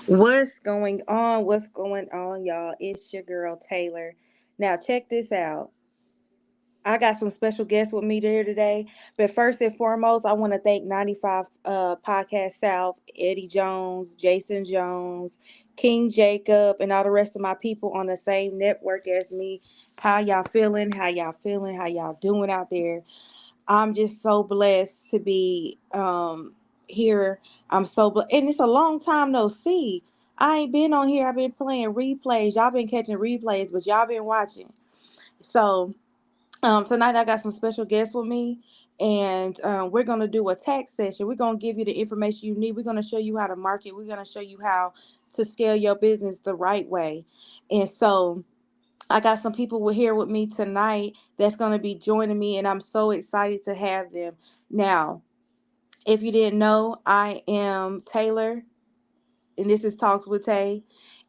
What's going on? What's going on, y'all? It's your girl Taylor. Now, check this out. I got some special guests with me here today. But first and foremost, I want to thank 95 Podcast South, Eddie Jones, Jason Jones, King Jacob, and all the rest of my people on the same network as me. How y'all feeling? How y'all feeling? How y'all doing out there? I'm just so blessed to be here. I'm so blessed. And it's a long time no see. I ain't been on here. I've been playing replays. Y'all been catching replays, but y'all been watching. So tonight I got some special guests with me, and we're gonna do a tax session. We're gonna give you the information you need. We're gonna show you how to market. We're gonna show you how to scale your business the right way. And so I got some people here with me tonight that's going to be joining me, and I'm so excited to have them. Now, if you didn't know, I am Taylor, and this is Talks with Taay,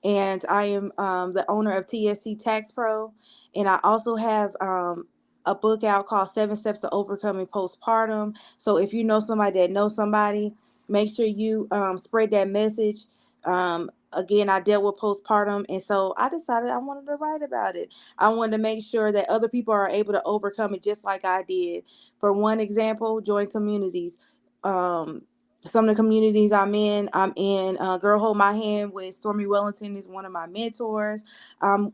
and I am the owner of TSC Tax Pro, and I also have a book out called 7 Steps to Overcoming Postpartum. So if you know somebody that knows somebody, make sure you spread that message. Again, I dealt with postpartum, and so I decided I wanted to write about it. I wanted to make sure that other people are able to overcome it just like I did. For one example, join communities. Um, some of the communities I'm in Girl Hold My Hand with Stormy Wellington is one of my mentors. I'm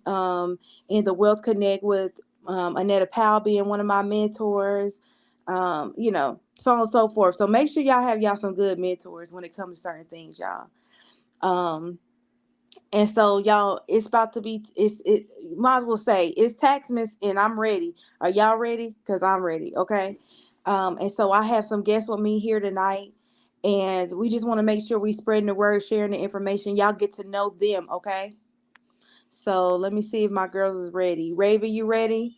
in the Wealth Connect with Annetta Powell being one of my mentors. So on and so forth. So make sure y'all have y'all some good mentors when it comes to certain things, y'all. Um, and so y'all, it's about to be. It might as well say it's Taxmas, and I'm ready. Are y'all ready? Cause I'm ready. Okay. And so I have some guests with me here tonight, and we just want to make sure we spreading the word, sharing the information. Y'all get to know them. Okay. So let me see if my girls is ready. Ravin, you ready?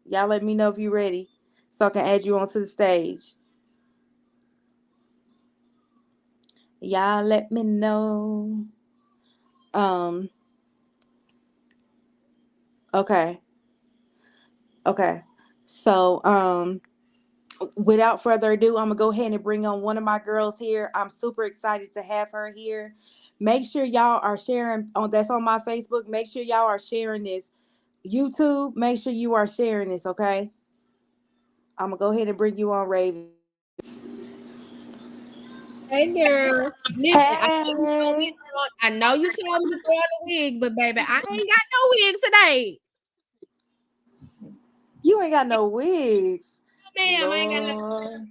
Y'all let me know if you ready, so I can add you onto the stage. Y'all let me know. Um. Okay. Okay. So without further ado, I'm gonna go ahead and bring on one of my girls here. I'm super excited to have her here. Make sure y'all are sharing on that's on my Facebook. Make sure y'all are sharing this. YouTube, make sure you are sharing this, okay? I'm gonna go ahead and bring you on, Raven. Hey girl, listen, Hey, I know you told me to throw on a wig, but baby, I ain't got no wig today. you ain't got no wigs. No, ma'am, I ain't got no. Lord.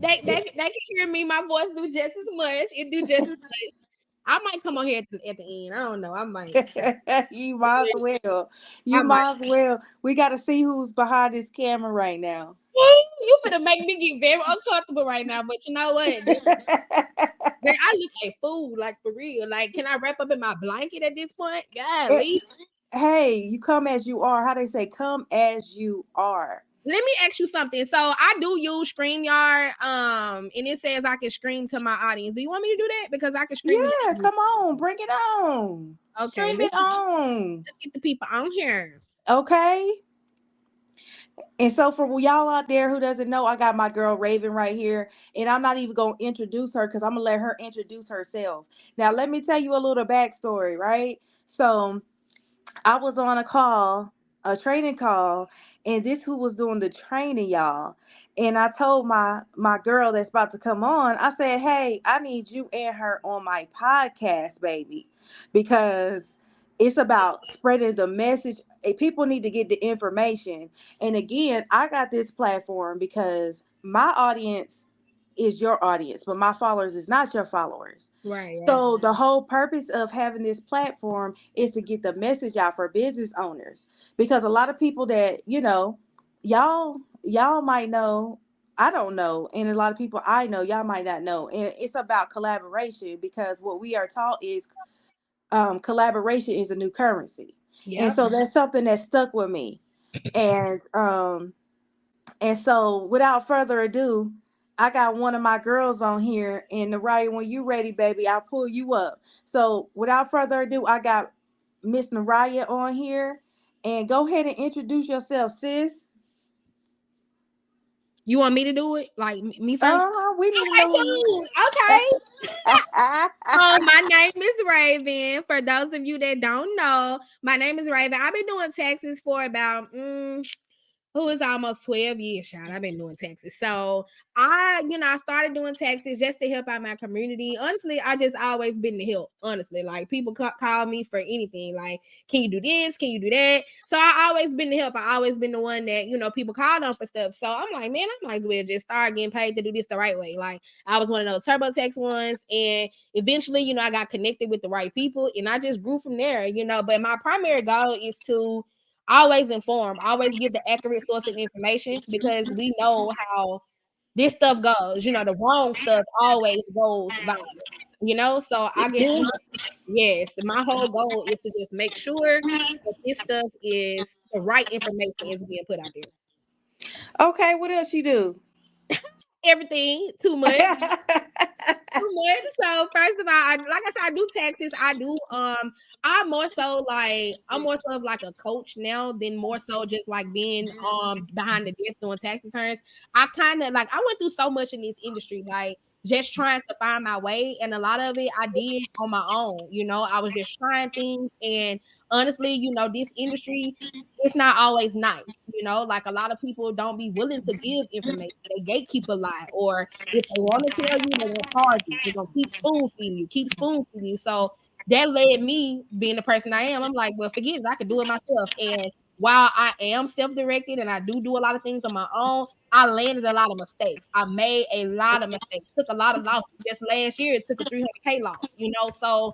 They can hear me. My voice do just as much. It do just as much. I might come on here at the end. I don't know. I might. You might as well. You I might. might as well. We gotta see who's behind this camera right now. You finna make me get very uncomfortable right now. But you know what? Girl, I look like food, like for real. Like, can I wrap up in my blanket at this point? It- Golly. hey, you come as you are. How they say, come as you are. Let me ask you something. So I do use StreamYard, and it says I can stream to my audience. Do you want me to do that? Because I can stream to Yeah, y'all. come on, bring it on. Okay, Stream it on. let's get the people on here. Okay. And so for y'all out there who doesn't know, I got my girl Raven right here. And I'm not even gonna introduce her because I'm gonna let her introduce herself. Now let me tell you a little backstory, right? So I was on a training call, and this who was doing the training, y'all. And I told my girl that's about to come on, I said, "Hey, I need you and her on my podcast, baby, because it's about spreading the message. People need to get the information. And again, I got this platform because my audience is your audience, but my followers is not your followers. Right, right. So the whole purpose of having this platform is to get the message out for business owners, because a lot of people that, y'all might know, I don't know, and a lot of people I know y'all might not know. And it's about collaboration, because what we are taught is collaboration is a new currency. And Yep. so that's something that stuck with me. And so, without further ado, I got one of my girls on here. And Nariyah, when you ready, baby, I'll pull you up. So, without further ado, I got Miss Nariyah on here. And go ahead and introduce yourself, sis. You want me to do it? Like me first? We need to Okay, know who you. cool. Okay. My name is Ravin. For those of you that don't know, my name is Ravin. I've been doing taxes for about who is almost 12 years, child. I've been doing taxes. So I started doing taxes just to help out my community. Honestly, I just always been to help. Honestly, like people call me for anything. Like, can you do this? Can you do that? So I always been to help. I always been the one that, people called on for stuff. So I'm like, man, I might as well just start getting paid to do this the right way. Like, I was one of those TurboTax ones. And eventually, I got connected with the right people and I just grew from there, But my primary goal is to always inform, always give the accurate source of information because we know how this stuff goes. The wrong stuff always goes viral. So I get yes, my whole goal is to just make sure that this stuff is the right information is being put out there. Okay, what else you do? Everything too much. So first of all, like I said, I do taxes. I'm more so of like a coach now than more so just like being behind the desk doing tax returns. I kind of like I went through so much in this industry, like just trying to find my way, and a lot of it I did on my own. I was just trying things, and honestly, this industry it's not always nice. Like a lot of people don't be willing to give information. They gatekeep a lot, or if they want to tell you, they're gonna charge you. They're gonna keep spoon feeding you. So that led me being the person I am. I'm like, well, forget it. I could do it myself. And while I am self-directed and I do a lot of things on my own, I landed a lot of mistakes. I made a lot of mistakes. Took a lot of losses. Just last year, it took a 300K loss. So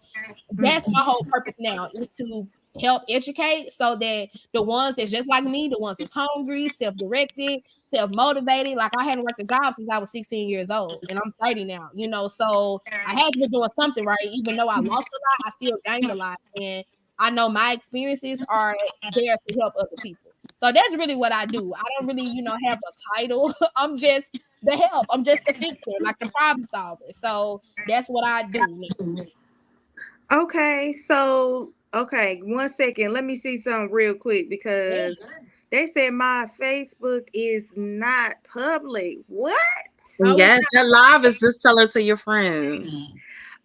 that's my whole purpose now is to help educate so that the ones that's just like me, the ones that's hungry, self-directed, self-motivated. Like I hadn't worked a job since I was 16 years old and I'm 30 now, so I had to be doing something right. Even though I lost a lot, I still gained a lot. And I know my experiences are there to help other people. So that's really what I do. I don't really, have a title. I'm just the help. I'm just the fixer, like the problem solver. So that's what I do now. Okay, so okay, 1 second. Let me see something real quick Yeah. because they said my Facebook is not public. What? Oh, it's Yes, your live is just tell her to your friends. not.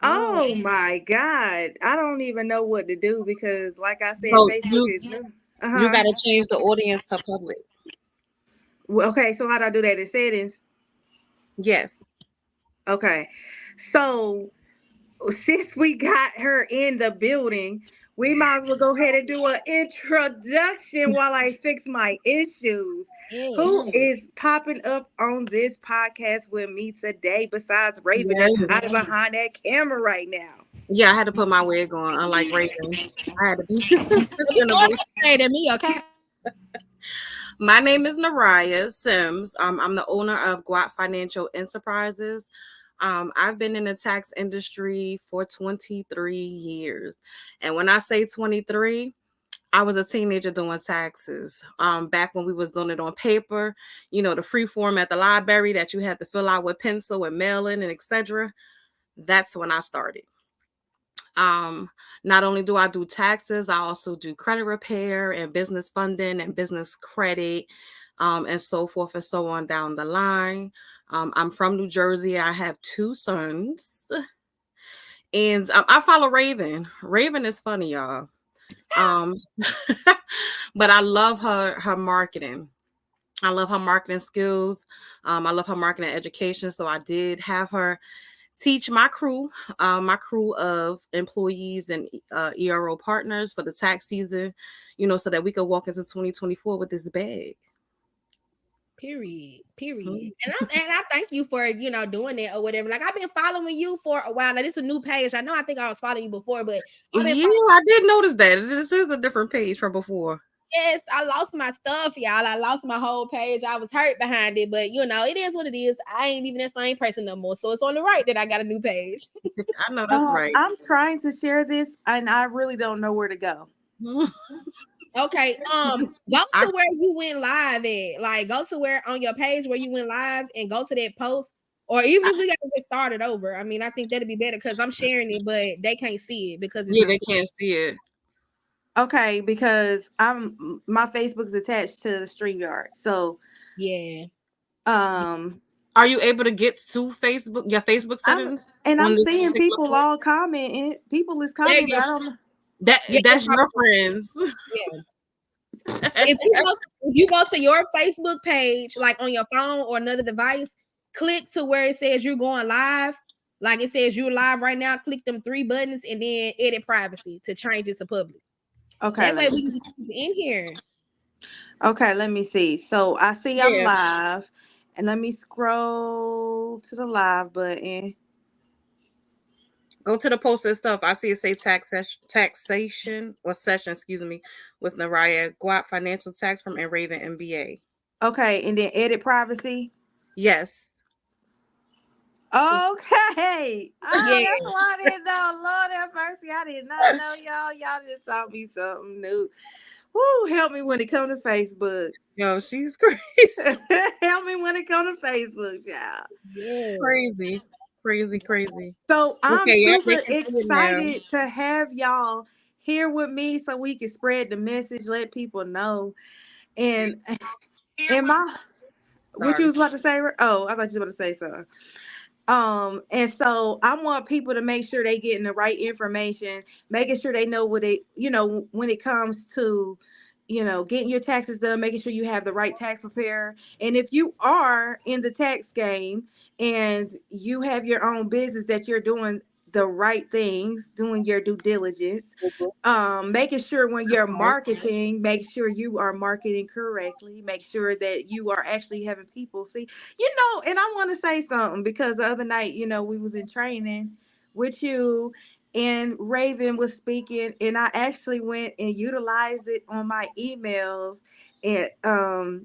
Oh, Oh my God. I don't even know what to do because like I said, So Facebook you is new. you Uh-huh. got to change the audience to public. Well, okay, so how do I do that in settings? Yes. Okay. So since we got her in the building, we might as well go ahead and do an introduction while I fix my issues. yeah. Who is popping up on this podcast with me today besides Raven that's Yes. hiding behind that camera right now? Yeah, I had to put my wig on, unlike Raven. I had to be If you presentable. say to me, okay? My name is Nariyah Sims. I'm the owner of GWAP Financial Enterprises. I've been in the tax industry for 23 years. And when I say 23, I was a teenager doing taxes. Back when we was doing it on paper, the free form at the library that you had to fill out with pencil and mail in and etc. That's when I started. Um, Not only do I do taxes, I also do credit repair and business funding and business credit, and so forth and so on down the line. I'm from New Jersey. I have two sons, and I follow Raven. Raven is funny, y'all. Um, but I love her marketing. I love her marketing skills. I love her marketing education. So I did have her teach my crew of employees and ERO partners for the tax season, so that we could walk into 2024 with this bag. Period. Mhm. Period. And I thank you for doing that or whatever. Like I've been following you for a while. Now this is a new page. I think I was following you before, but I've been Yeah, I did notice that. This is a different page from before. yes, I lost my stuff, y'all. I lost my whole page. I was hurt behind it, but it is what it is. I ain't even the same person no more. So it's on the right that I got a new page. I know that's right. I'm trying to share this and I really don't know where to go. Okay. Go I to where you went live at. Like go to where on your page where you went live and go to that post. Or even if we gotta get started over. I mean, I think that'd be better because I'm sharing it, but they can't see it because it's Yeah, not they can't see it. Okay, because my Facebook's attached to the StreamYard. So yeah. um Are you able to get to Facebook, your Facebook I'm settings and on I'm this seeing particular people phone? all commenting. People is There commenting, you but I go. don't know. Yeah, That's your friends. yeah. If you go to your Facebook page, like on your phone or another device, click to where it says you're going live. Like it says you're live right now. Click them 3 buttons and then edit privacy to change it to public. Okay, That let way me we can see. get people in here. Okay, let me see. So I see I'm Yeah. live, and let me scroll to the live button. Go to the post and stuff. I see it say taxation or session, excuse me, with Nariyah GWAP financial tax from Ravin MBA. Okay, and then edit privacy. Yes. Okay. Oh, Yeah, that's why I didn't know. Lord have mercy. I did not know y'all. Y'all just taught me something new. Woo, help me when it come to Facebook. Yo, she's crazy. Help me when it come to Facebook, y'all. yeah. Crazy. Crazy, crazy. So I'm Okay, yeah, they super can do it now. excited to have y'all here with me so we can spread the message, let people know. And in my what you Sorry. was about to say? Oh, I thought you was about to say something. And so I want people to make sure they getting the right information, making sure they know what it, when it comes to, getting your taxes done, making sure you have the right tax preparer. And if you are in the tax game and you have your own business that you're doing the right things, doing your due diligence, making sure when That's you're right. marketing, make sure you are marketing correctly, make sure that you are actually having people see, and I want to say something because the other night, we was in training with you and Ravin was speaking, and I actually went and utilized it on my emails and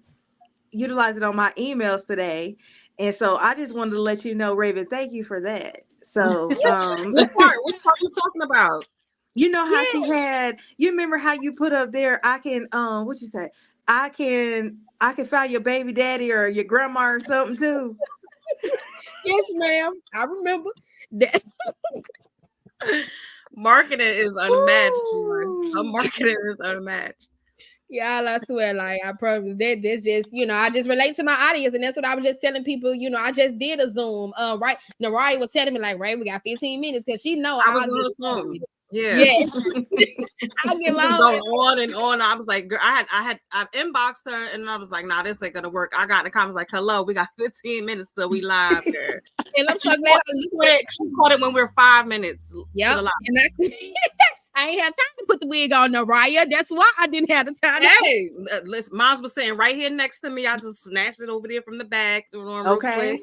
utilize it on my emails today. And so I just wanted to let you know, Raven, thank you for that. So What part? What part are you talking about? you know how she Yeah. had, you remember how you put up there, I can what you say, I can file your baby daddy or your grandma or something too. Yes, ma'am. I remember that. Marketing is unmatched, boy. Her Woo! marketing is unmatched. Yeah, I swear, like I probably that's just I just relate to my audience, and that's what I was just telling people. I just did a Zoom. Right, Nariyah was telling me like, Ray, we got 15 minutes because she know I was I'll on get her started song. with it. Yeah. Yeah, I'll get We can long. go on and on. I was like, girl, I inboxed her and I was like, nah, this ain't gonna work. I got in the comments like, hello, we got 15 minutes till we live, girl. And I'm so She glad caught, I looked at. she caught it when we were 5 minutes to Yep, the live. and I ain't had time to put the wig on, Nariyah. That's why I didn't have the time. Hey, listen, mine was sitting right here next to me. I just snatched it over there from the back, doing real quick. Okay.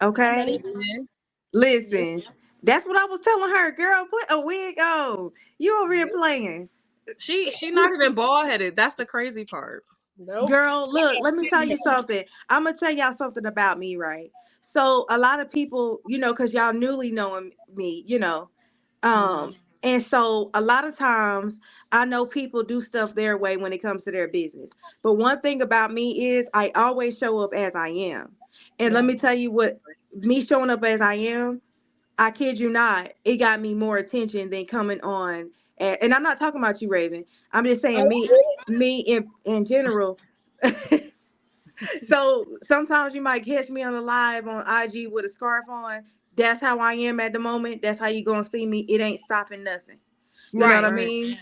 I know Okay. they. Yeah, Listen, that's what I was telling her, girl, put a wig on. You over here Yeah. playing. She not even bald headed. That's the crazy part. nope. Girl, look, let me tell you something. I'm gonna tell y'all something about me, right? So a lot of people, because y'all newly knowing me, Mhm. um, and so a lot of times I know people do stuff their way when it comes to their business. But one thing about me is I always show up as I am. And let Right. me tell you what, me showing up as I am, I kid you not, it got me more attention than coming on. And I'm not talking about you, Raven. I'm just saying Oh, me in general. So sometimes you might catch me on the live on IG with a scarf on. That's how I am at the moment. That's how you gonna see me. It ain't stopping nothing. You know what I right. Right. mean?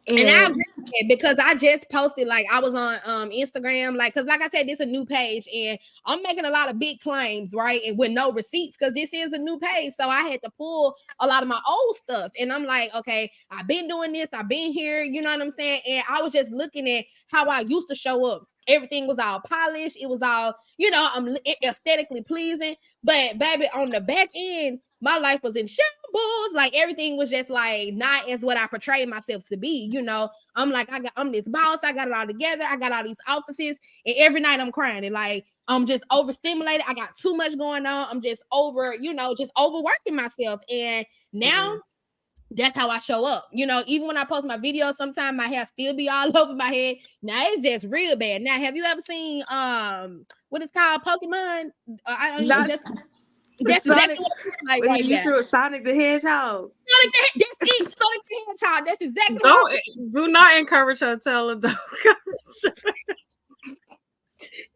And I And agree with that because I just posted, like I was on Instagram, like because like I said, this is a new page and I'm making a lot of big claims, right? And with no receipts because this is a new page. So I had to pull a lot of my old stuff. And I'm like, okay, I've been doing this, I've been here, you know what I'm saying? And I was just looking at how I used to show up. Everything was all polished, it was all, I'm aesthetically pleasing. But baby, on the back end, my life was in shambles. Like everything was just like not as what I portrayed myself to be. I'm like, I'm this boss. I got it all together. I got all these offices, and every night I'm crying. And like I'm just overstimulated. I got too much going on. I'm just just overworking myself. And now Mhm. that's how I show up. Even when I post my videos, sometimes my hair still be all over my head. Now it's just real bad. Now, have you ever seen what it's called Pokemon? not That's exactly Sonic. what it looks like right You there. threw a Sonic the Hedgehog. That's it. Sonic the Hedgehog. That's exactly how. Don't do not encourage her. Tell her don't encourage her.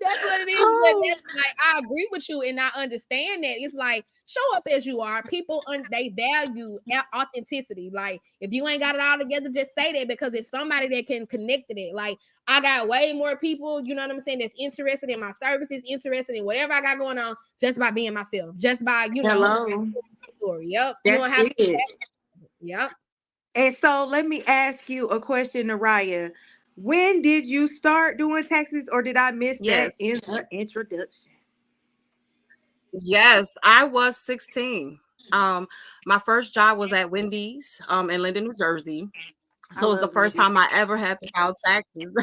That's what it is. But Oh, that's like I agree with you, and I understand that. It's like show up as you are. People they value authenticity. Like if you ain't got it all together, just say that because it's somebody that can connect to it. Like I got way more people, you know what I'm saying, that's interested in my services, interested in whatever I got going on, just by being myself, just by hello. story. Yep, you That's don't have to. it. Yep. And so let me ask you a question, Nariyah. When did you start doing taxes, or did I miss Yes. that in the introduction? Yes, I was 16. Um, my first job was at Wendy's in Linden, New Jersey. I So it was the love first Wendy. time I ever had to file taxes.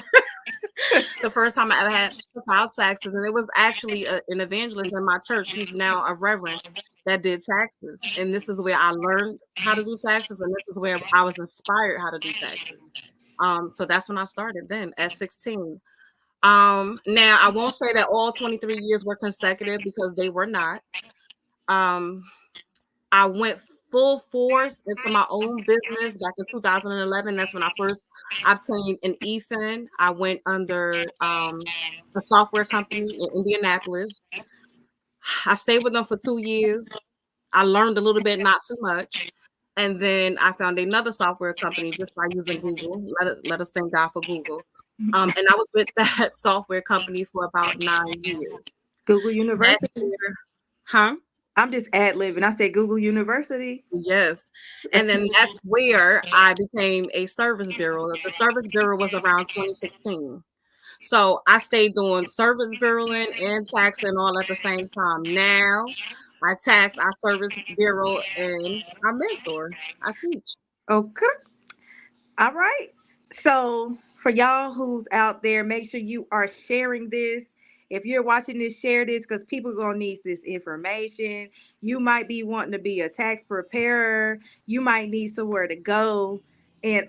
The first time I ever had to file taxes, and it was actually an evangelist in my church. She's now a reverend that did taxes, and this is where I learned how to do taxes, and this is where I was inspired how to do taxes. So that's when I started then at 16. Now I won't say that all 23 years were consecutive because they were not. Um, I went full force into my own business back in 2011. That's when I first obtained an EFIN. I went under a software company in Indianapolis. I stayed with them for 2 years. I learned a little bit, not too much. And then I found another software company just by using Google. Let us thank God for Google. And I was with that software company for about 9 years. Google That's University. where, huh? I'm just ad libbing. I said Google University. Yes. And then that's where I became a service bureau. The service bureau was around 2016. So I stayed doing service bureauing and taxing all at the same time. Now I tax, I service bureau, and I mentor. I teach. Okay. All right. So, for y'all who's out there, make sure you are sharing this. If you're watching this, share this because people are going to need this information. You might be wanting to be a tax preparer. You might need somewhere to go. And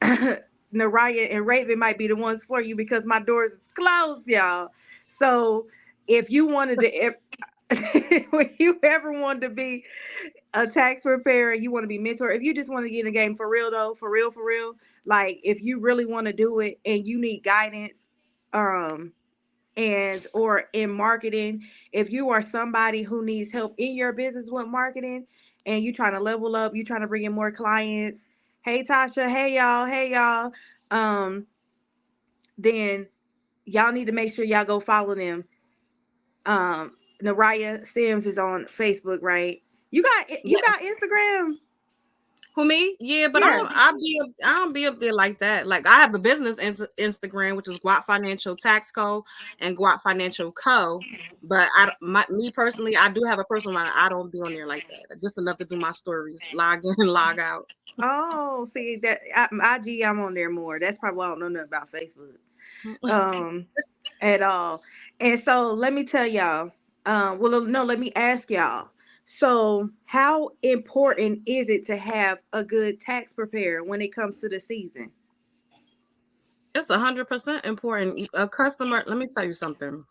Nariyah and Ravin might be the ones for you because my doors is closed, y'all. So, if you wanted to, when you ever wanted to be a tax preparer, you want to be mentor. If you just want to get in the game for real though, for real, like if you really want to do it and you need guidance, um, and or in marketing, if you are somebody who needs help in your business with marketing and you trying to level up, you trying to bring in more clients. Hey Tasha, hey y'all. Um, then y'all need to make sure y'all go follow them. Nariyah Sims is on Facebook, right? You got Instagram? Who, me? Yeah, but Yeah. I don't be up there like that. Like I have a business Instagram, which is GWAP Financial Tax Co. and GWAP Financial Co. But me personally, I do have a personal line. I don't be on there like that. Just enough to do my stories, log in, log out. Oh, see that IG, I'm on there more. That's probably why I don't know nothing about Facebook, um, at all. And so let me tell y'all. Well, no, let me ask y'all. So, how important is it to have a good tax preparer when it comes to the season? It's 100% important. A customer, let me tell you something.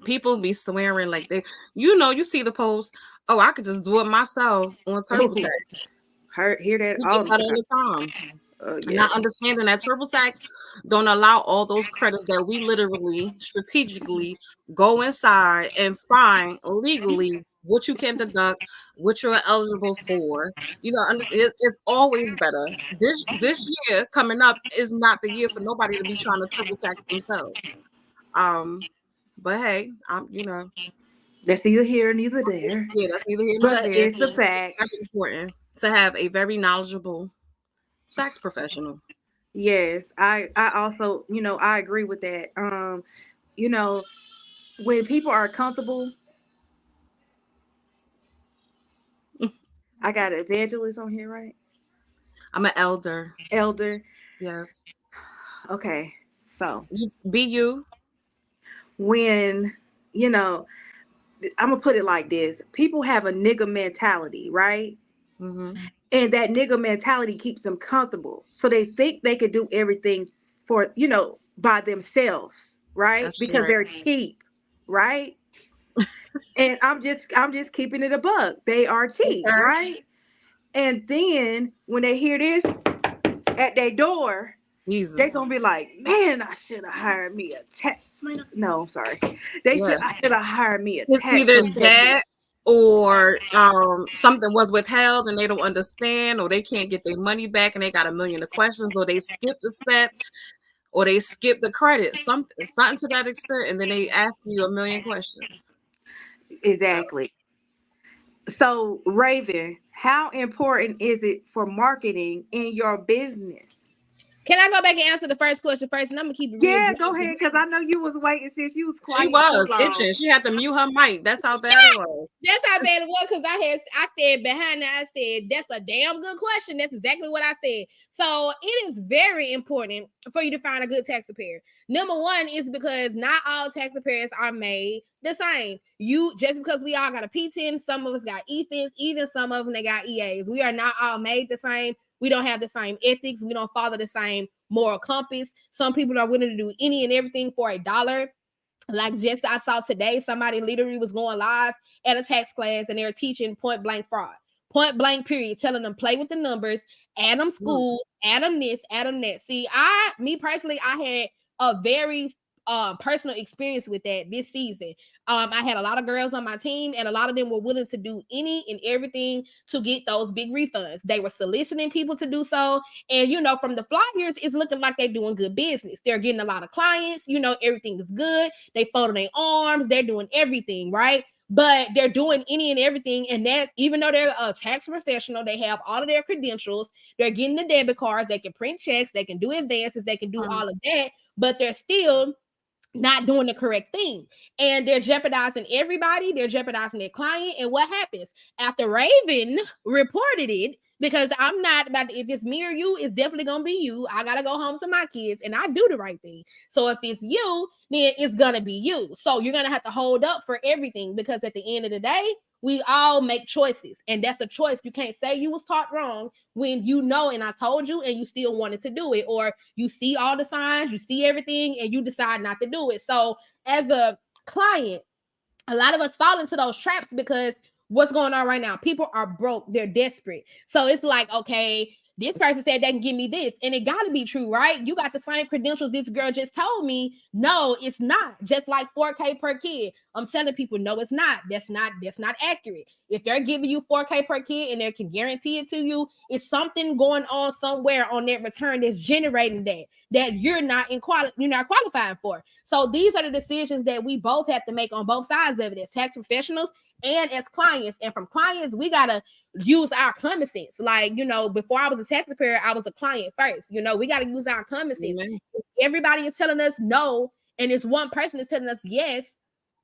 People be swearing like you see the post. Oh, I could just do it myself on TurboTax. Hear that We all get the that all time. the time. Yeah. Not understanding that TurboTax don't allow all those credits that we literally strategically go inside and find legally what you can deduct, what you're eligible for. It's always better. This year coming up is not the year for nobody to be trying to TurboTax themselves. But hey, That's neither here neither there, yeah, that's neither here nor but there. it's the fact. Very important to have a very knowledgeable tax professional. Yes, I also, I agree with that. You know, when people are comfortable, I got an evangelist on here, right? I'm an elder. Elder. Yes. Okay. So, You be you. when, you know, I'm gonna put it like this. People have a nigga mentality, right? Mm-hmm. And that nigga mentality keeps them comfortable. So they think they could do everything for, by themselves, right? That's Because right. they're cheap, right? And I'm just keeping it a buck. They are cheap, Okay. right? And then when they hear this at their door, They Jesus. gonna be like, man, I should have hired me a tax. No, I'm sorry. Yeah. I should have hired me a It's tax either professional. that or something was withheld and they don't understand, or they can't get their money back and they got a million of questions, or they skipped a step, or they skip the credit, something to that extent, and then they ask you a million questions. So, Exactly. So, Raven, how important is it for marketing in your business? Can I go back and answer the first question first? And I'm gonna keep it real Yeah, brief. go ahead, because I know you was waiting since you was she quiet too was long. itching. She had to mute her mic. That's how bad it was. That's how bad it was because I said behind that, I said that's a damn good question. That's exactly what I said. So it is very important for you to find a good tax preparer. Number one is because not all tax preparers are made the same. You just because we all got a P10, some of us got EFINs, even some of them they got EAs. We are not all made the same. We don't have the same ethics. We don't follow the same moral compass. Some people are willing to do any and everything for $1. Like just I saw today, somebody literally was going live at a tax class and they were teaching point blank fraud. Point blank period, telling them play with the numbers, add them school, add them this, add them that. See, me personally, I had a very personal experience with that this season. I had a lot of girls on my team, and a lot of them were willing to do any and everything to get those big refunds. They were soliciting people to do so. And from the flyers, it's looking like they're doing good business. They're getting a lot of clients, everything is good. They folding their arms, they're doing everything, right? But they're doing any and everything. And that, even though they're a tax professional, they have all of their credentials, they're getting the debit cards, they can print checks, they can do advances, they can do all of that, but they're still not doing the correct thing. And they're jeopardizing everybody, they're jeopardizing their client. And what happens after Ravin reported it? Because I'm not about if it's me or you, it's definitely gonna be you. I gotta go home to my kids and I do the right thing. So if it's you, then it's gonna be you. So you're gonna have to hold up for everything, because at the end of the day, we all make choices, and that's a choice. You can't say you was taught wrong when and I told you, and you still wanted to do it, or you see all the signs, you see everything, and you decide not to do it. So as a client, a lot of us fall into those traps because what's going on right now? People are broke, they're desperate. So it's like, okay, this person said they can give me this, and it got to be true, right? You got the same credentials this girl just told me. No, it's not. Just like 4K per kid. I'm telling people, no, it's not. That's not accurate. If they're giving you 4K per kid and they can guarantee it to you, it's something going on somewhere on that return that's generating that you're not qualifying for. So these are the decisions that we both have to make on both sides of it, as tax professionals and as clients. And from clients, we gotta use our common sense. Like, before I was a tax preparer, I was a client first. We got to use our common sense. Amen. If everybody is telling us no, and it's one person is telling us yes,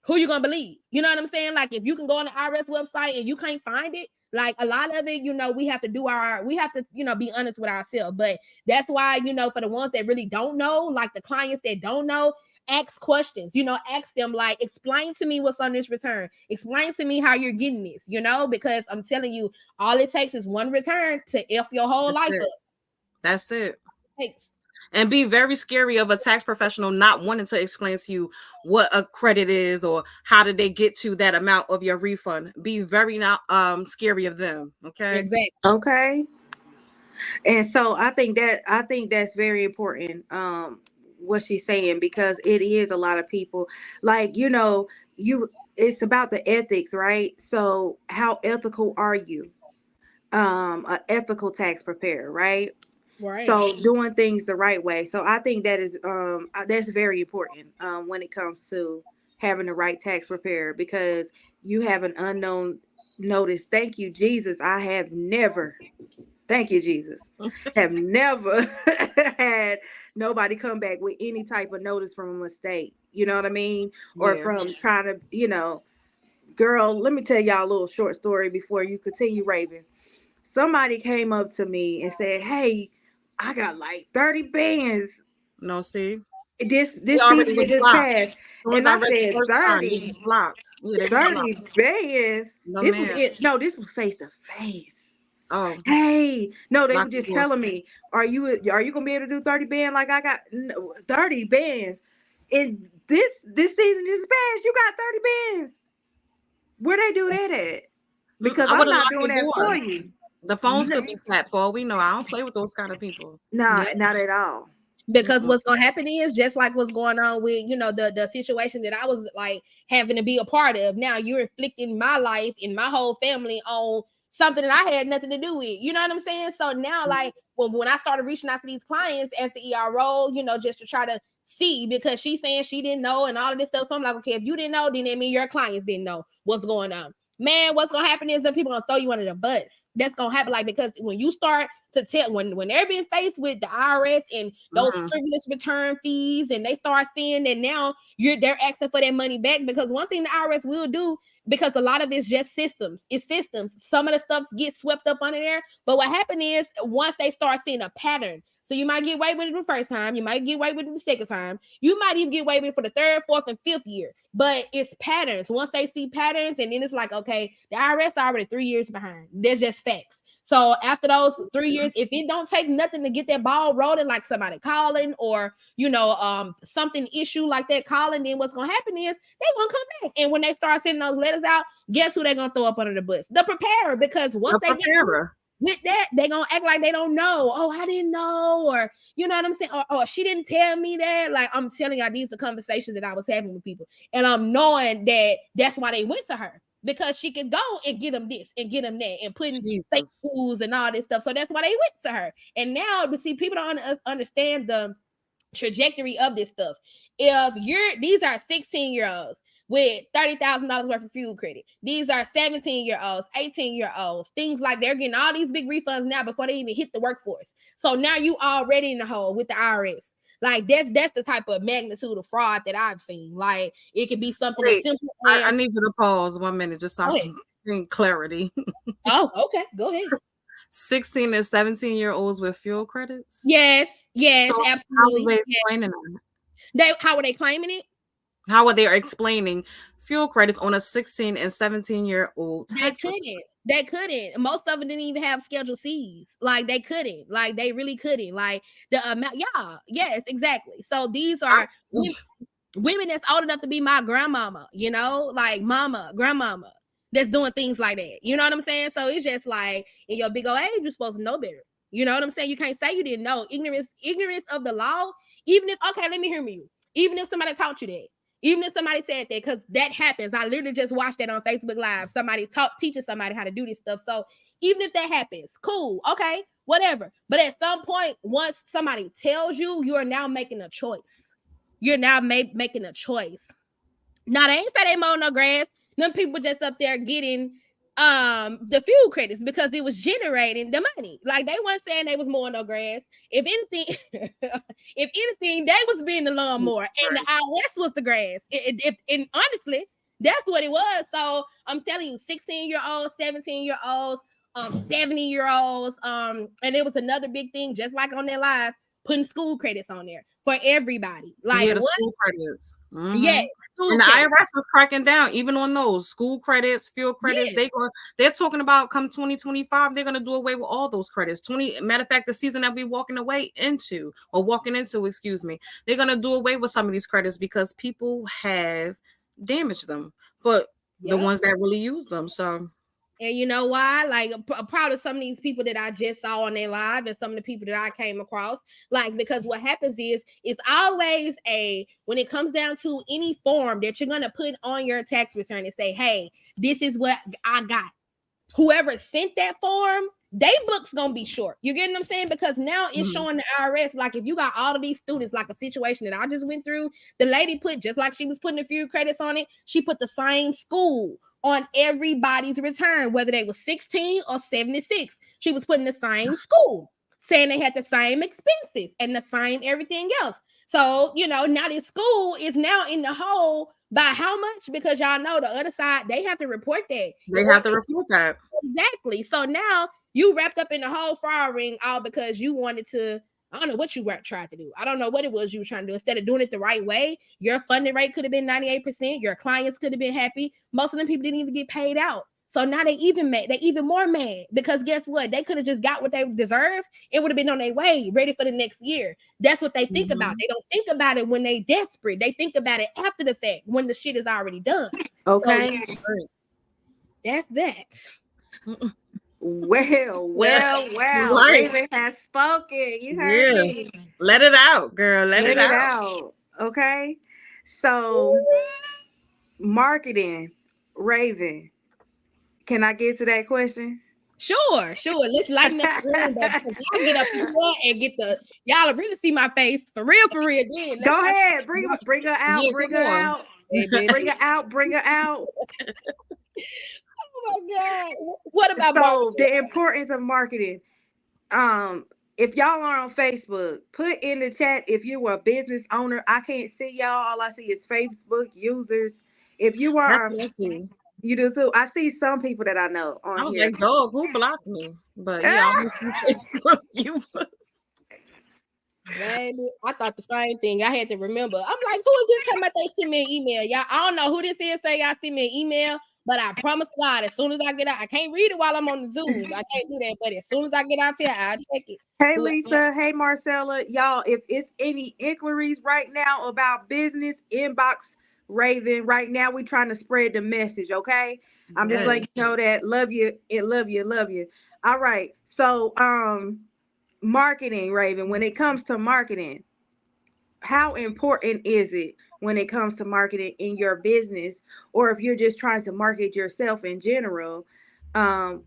who you gonna believe? You know what I'm saying? Like, if you can go on the IRS website and you can't find it, like a lot of it, we have to be honest with ourselves. But that's why, for the ones that really don't know, like the clients that don't know, ask questions, ask them, like, explain to me what's on this return, explain to me how you're getting this, because I'm telling you, all it takes is one return to F your whole That's life it. up. That's it. Thanks. And be very scary of a tax professional not wanting to explain to you what a credit is or how did they get to that amount of your refund. Be very not scary of them. Okay. Exactly. Okay. And so I think that's very important. What she's saying, because it is a lot of people, like, you it's about the ethics, right? So how ethical are you? An ethical tax preparer, right? Right. So doing things the right way. So I think that's very important when it comes to having the right tax preparer, because you have an unknown notice. Thank you, Jesus. I have never, thank you, Jesus, have never had nobody come back with any type of notice from a mistake. You know what I mean? Or Yeah. from trying to, girl, let me tell y'all a little short story before you continue raving. Somebody came up to me and said, "Hey, I got like 30 bands No, see, he this already season was that just blocked. passed." As soon as And I I read the said, first time, he was 30, blocked. Yeah, they was blocked. 30 bands. No, This was man. it. No, this was face to face. Oh, Hey, no, they lock were the just door. telling me, are you gonna be able to do 30 band like I got 30 bands? And this season just passed, you got 30 bands. Where they do that at? Because I would I'm have not locked doing the that for door. you. The phones could be tapped for all we know. I don't play with those kind of people. Nah, Yep. not at all. Because what's gonna happen is just like what's going on with, you know, the situation that I was like having to be a part of. Now you're inflicting my life and my whole family on something that I had nothing to do with. You know what I'm saying? So now, like, when I started reaching out to these clients as the ERO, you know, just to try to see, because she's saying she didn't know and all of this stuff. So I'm like, okay, if you didn't know, then that means your clients didn't know what's going on. Man, what's gonna happen is that people gonna throw you under the bus. That's gonna happen, like, because when you start to tell, when they're being faced with the IRS and those frivolous return fees, and they start seeing that now they're asking for that money back, because one thing the IRS will do, because a lot of it's just systems. It's systems. Some of the stuff gets swept up under there. But what happened is, once they start seeing a pattern, so you might get away with it the first time, you might get away with it the second time, you might even get away with it for the third, fourth, and fifth year. But it's patterns. Once they see patterns, and then it's like, okay, the IRS already 3 years behind. That's just facts. So after those 3 years, if it don't take nothing to get that ball rolling, like somebody calling, or, you know, something issue like that calling, then what's gonna happen is they gonna come back. And when they start sending those letters out, guess who they're gonna throw up under the bus? The preparer. Because once they get with that, they gonna act like they don't know. Oh, I didn't know, or you know what I'm saying, or she didn't tell me that. Like, I'm telling y'all, these are conversations that I was having with people, and I'm knowing that that's why they went to her, because she could go and get them this and get them that, and putting fake schools and all this stuff. So that's why they went to her. And now, but see, people don't understand the trajectory of this stuff. If these are 16-year-olds with $30,000 worth of fuel credit. These are 17-year-olds, 18-year-olds, things like they're getting all these big refunds now before they even hit the workforce. So now you already in the hole with the IRS. Like, that's the type of magnitude of fraud that I've seen. Like, it could be something as simple as... I need you to pause 1 minute just so I can clarity. Oh, okay. Go ahead. 16 and 17-year-olds with fuel credits? Yes, so absolutely. How are they explaining that? How are they claiming it? How are they explaining fuel credits on a 16 and 17-year-old? They couldn't. Most of them didn't even have Schedule C's. Like, they couldn't. Like, they really couldn't. Like, the amount. Yeah. Yes, exactly. So these are women that's old enough to be my grandmama, you know, like mama, grandmama, that's doing things like that. You know what I'm saying? So it's just like, in your big old age, you're supposed to know better. You know what I'm saying? You can't say you didn't know. Ignorance of the law. Even if, okay, let me hear you. Even if somebody taught you that. Even if somebody said that, because that happens. I literally just watched that on Facebook Live. Somebody teaching somebody how to do this stuff. So even if that happens, cool, okay, whatever. But at some point, once somebody tells you, you are now making a choice. You're now making a choice. Now, they ain't say they mow no grass. Them people just up there getting the fuel credits because it was generating the money. Like, they weren't saying they was mowing no grass. If anything, they was being the lawnmower, and the IRS was the grass. And honestly, that's what it was. So I'm telling you, 16-year-olds, 17-year-olds, 70-year-olds, and it was another big thing, just like on their live, putting school credits on there for everybody. Like, the school credits. Yes, and the IRS is cracking down even on those school credits, fuel credits. Yes. They're talking about come 2025, they're gonna do away with all those credits. Matter of fact, the season that we're walking into, excuse me, they're gonna do away with some of these credits because people have damaged them for the ones that really use them. So. And you know why? Like, I'm proud of some of these people that I just saw on their live, and some of the people that I came across. Like, because what happens is, it's always when it comes down to any form that you're going to put on your tax return and say, hey, this is what I got. Whoever sent that form, they book's going to be short. You get what I'm saying? Because now it's showing the IRS, like, if you got all of these students, like a situation that I just went through, the lady put, just like she was putting a few credits on it, she put the same school on everybody's return, whether they was 16 or 76. She was putting the same school, saying they had the same expenses and the same everything else. So, you know, now this school is now in the hole by how much? Because y'all know the other side, they have to report that. They have to report that. Exactly. So now you wrapped up in the whole fire ring all because you wanted to, I don't know what you tried to do. I don't know what it was you were trying to do. Instead of doing it the right way, your funding rate could have been 98%. Your clients could have been happy. Most of them people didn't even get paid out. So now they even more mad because guess what? They could have just got what they deserved. It would have been on their way, ready for the next year. That's what they think about. They don't think about it when they desperate. They think about it after the fact when the shit is already done. Okay. So, that's that. Well. Right. Raven has spoken. You heard Yeah. me. Let it out, girl. Let Let it it out. out. Okay. So, marketing, Raven. Can I get to that question? Sure. Let's lighten up the room, though, because y'all get up in here and get the y'all really see my face for real. Then let's Go not, ahead. Bring her out. Yeah, Bring come her on. out. hey, bitch. Bring her out. Bring her out. Oh my god. What about So, marketing? the importance of marketing. If y'all are on Facebook, put in the chat if you were a business owner. I can't see y'all. All I see is Facebook users. If you That's are, what I see. you do too. I see some people that I know I on was here. like, dog, who blocked me? But yeah, I'm Facebook user. Baby, I thought the same thing. I had to remember. I'm like, who is this time about they send me an email? Y'all, I don't know who this is. Say y'all send me an email, but I promise God, as soon as I get out, I can't read it while I'm on the Zoom. I can't do that. But as soon as I get out here, I'll check it. Hey Who- Lisa, hey Marcella, y'all. If it's any inquiries right now about business, inbox Raven. Right now, we trying to spread the message. Okay, I'm just Yes. letting you know that. Love you, and love you. All right. So, marketing, Raven. When it comes to marketing, how important is it when it comes to marketing in your business, or if you're just trying to market yourself in general? Um,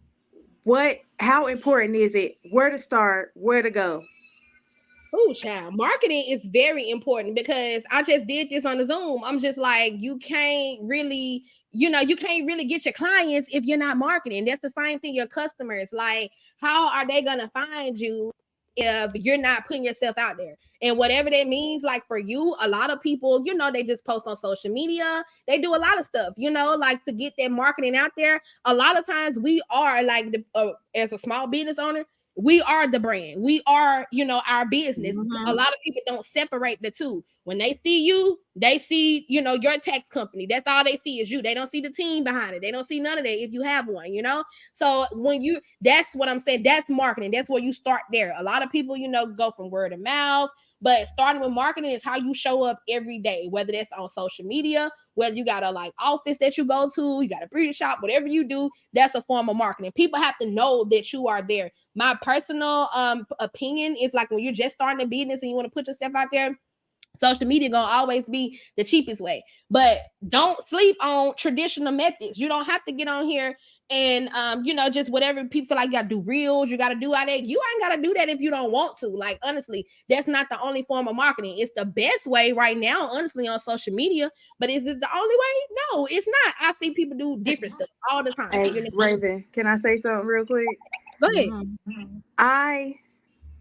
how important is it? Where to start? Where to go? Oh, child. Marketing is very important because I just did this on the Zoom. I'm just like, you can't really, you can't really get your clients if you're not marketing. That's the same thing, your customers. Like, how are they going to find you if you're not putting yourself out there? And whatever that means, like for you, a lot of people, they just post on social media. They do a lot of stuff, like to get that marketing out there. A lot of times we are like, as a small business owner, we are the brand. We are, our business. A Mm-hmm. lot of people don't separate the two. When they see you, they see, your tax company. That's all they see is you. They don't see the team behind it. They don't see none of that if you have one. So that's what I'm saying. That's marketing. That's where you start there. A lot of people, go from word of mouth. But starting with marketing is how you show up every day, whether that's on social media, whether you got a like office that you go to, you got a beauty shop, whatever you do, that's a form of marketing. People have to know that you are there. My personal opinion is like when you're just starting a business and you want to put yourself out there, social media gonna always be the cheapest way. But don't sleep on traditional methods. You don't have to get on here and just whatever people feel like. You gotta do reels, you gotta do all that. You ain't gotta do that if you don't want to. Like, honestly, that's not the only form of marketing. It's the best way right now, honestly, on social media. But is it the only way? No, it's not. I see people do different stuff all the time. Hey, Raven, can I say something real quick? Go ahead. Mm-hmm. I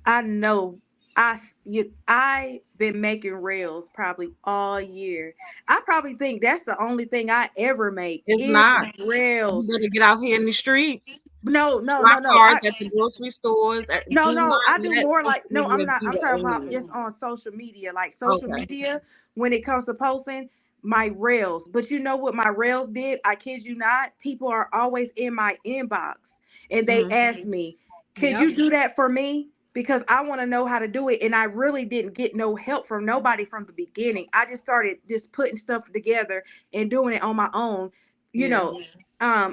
I know I been making reels probably all year. I probably think that's the only thing I ever make It's is not. reels. You better get out here in the streets. No, no, Block no, no. cards at the grocery stores. No, Do no, not I do let more social like no, I'm media not. be I'm the talking about enemy. just on social media. Like social Okay. media, when it comes to posting my rails. But you know what my rails did? I kid you not. People are always in my inbox and they Mm-hmm. ask me, "Could Yep. you do that for me?" Because I want to know how to do it, and I really didn't get no help from nobody from the beginning. I just started just putting stuff together and doing it on my own. You Yeah. know,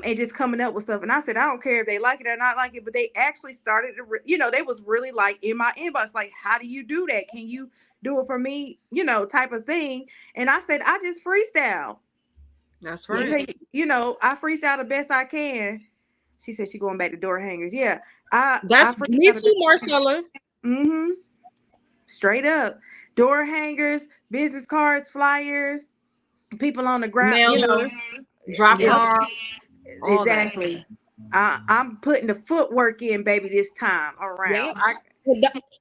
and just coming up with stuff. And I said, I don't care if they like it or not like it, but they actually started to, they was really like in my inbox, like, how do you do that? Can you do it for me? Type of thing. And I said, I just freestyle. That's I Yeah. right. say, I freestyle the best I can. She said she going back to door hangers. Yeah, I That's me freestyle the too, best I can. Marcella. Mm-hmm. Straight up, door hangers, business cards, flyers, people on the ground. Mailers, drop Yep. cards, all that. Exactly. I'm putting the footwork in, baby, this time around. Yep.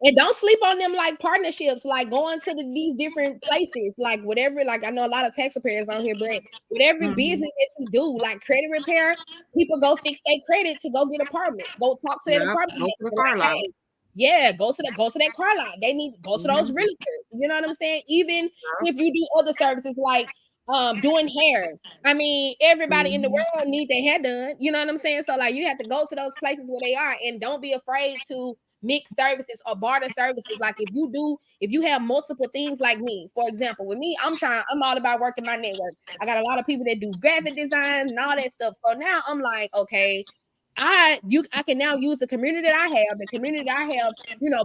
And don't sleep on them like partnerships, like going to these different places, like whatever. Like I know a lot of tax repairs on here, but whatever Mm-hmm. business that you do, like credit repair, people go fix their credit to go get apartments. Go talk to that Yep. apartment Go to the manager, car like, lot. hey, yeah, go to that car lot. They need go to those Mm-hmm. realtors. You know what I'm saying? Even Yep. if you do other services like doing hair. I mean, everybody in the Mm-hmm. world need their hair done. You know what I'm saying? So like you have to go to those places where they are and don't be afraid to mix services or barter services. Like if you have multiple things like me, for example, with me, I'm all about working my network. I got a lot of people that do graphic design and all that stuff. So now I'm like, okay, I can now use the community that I have,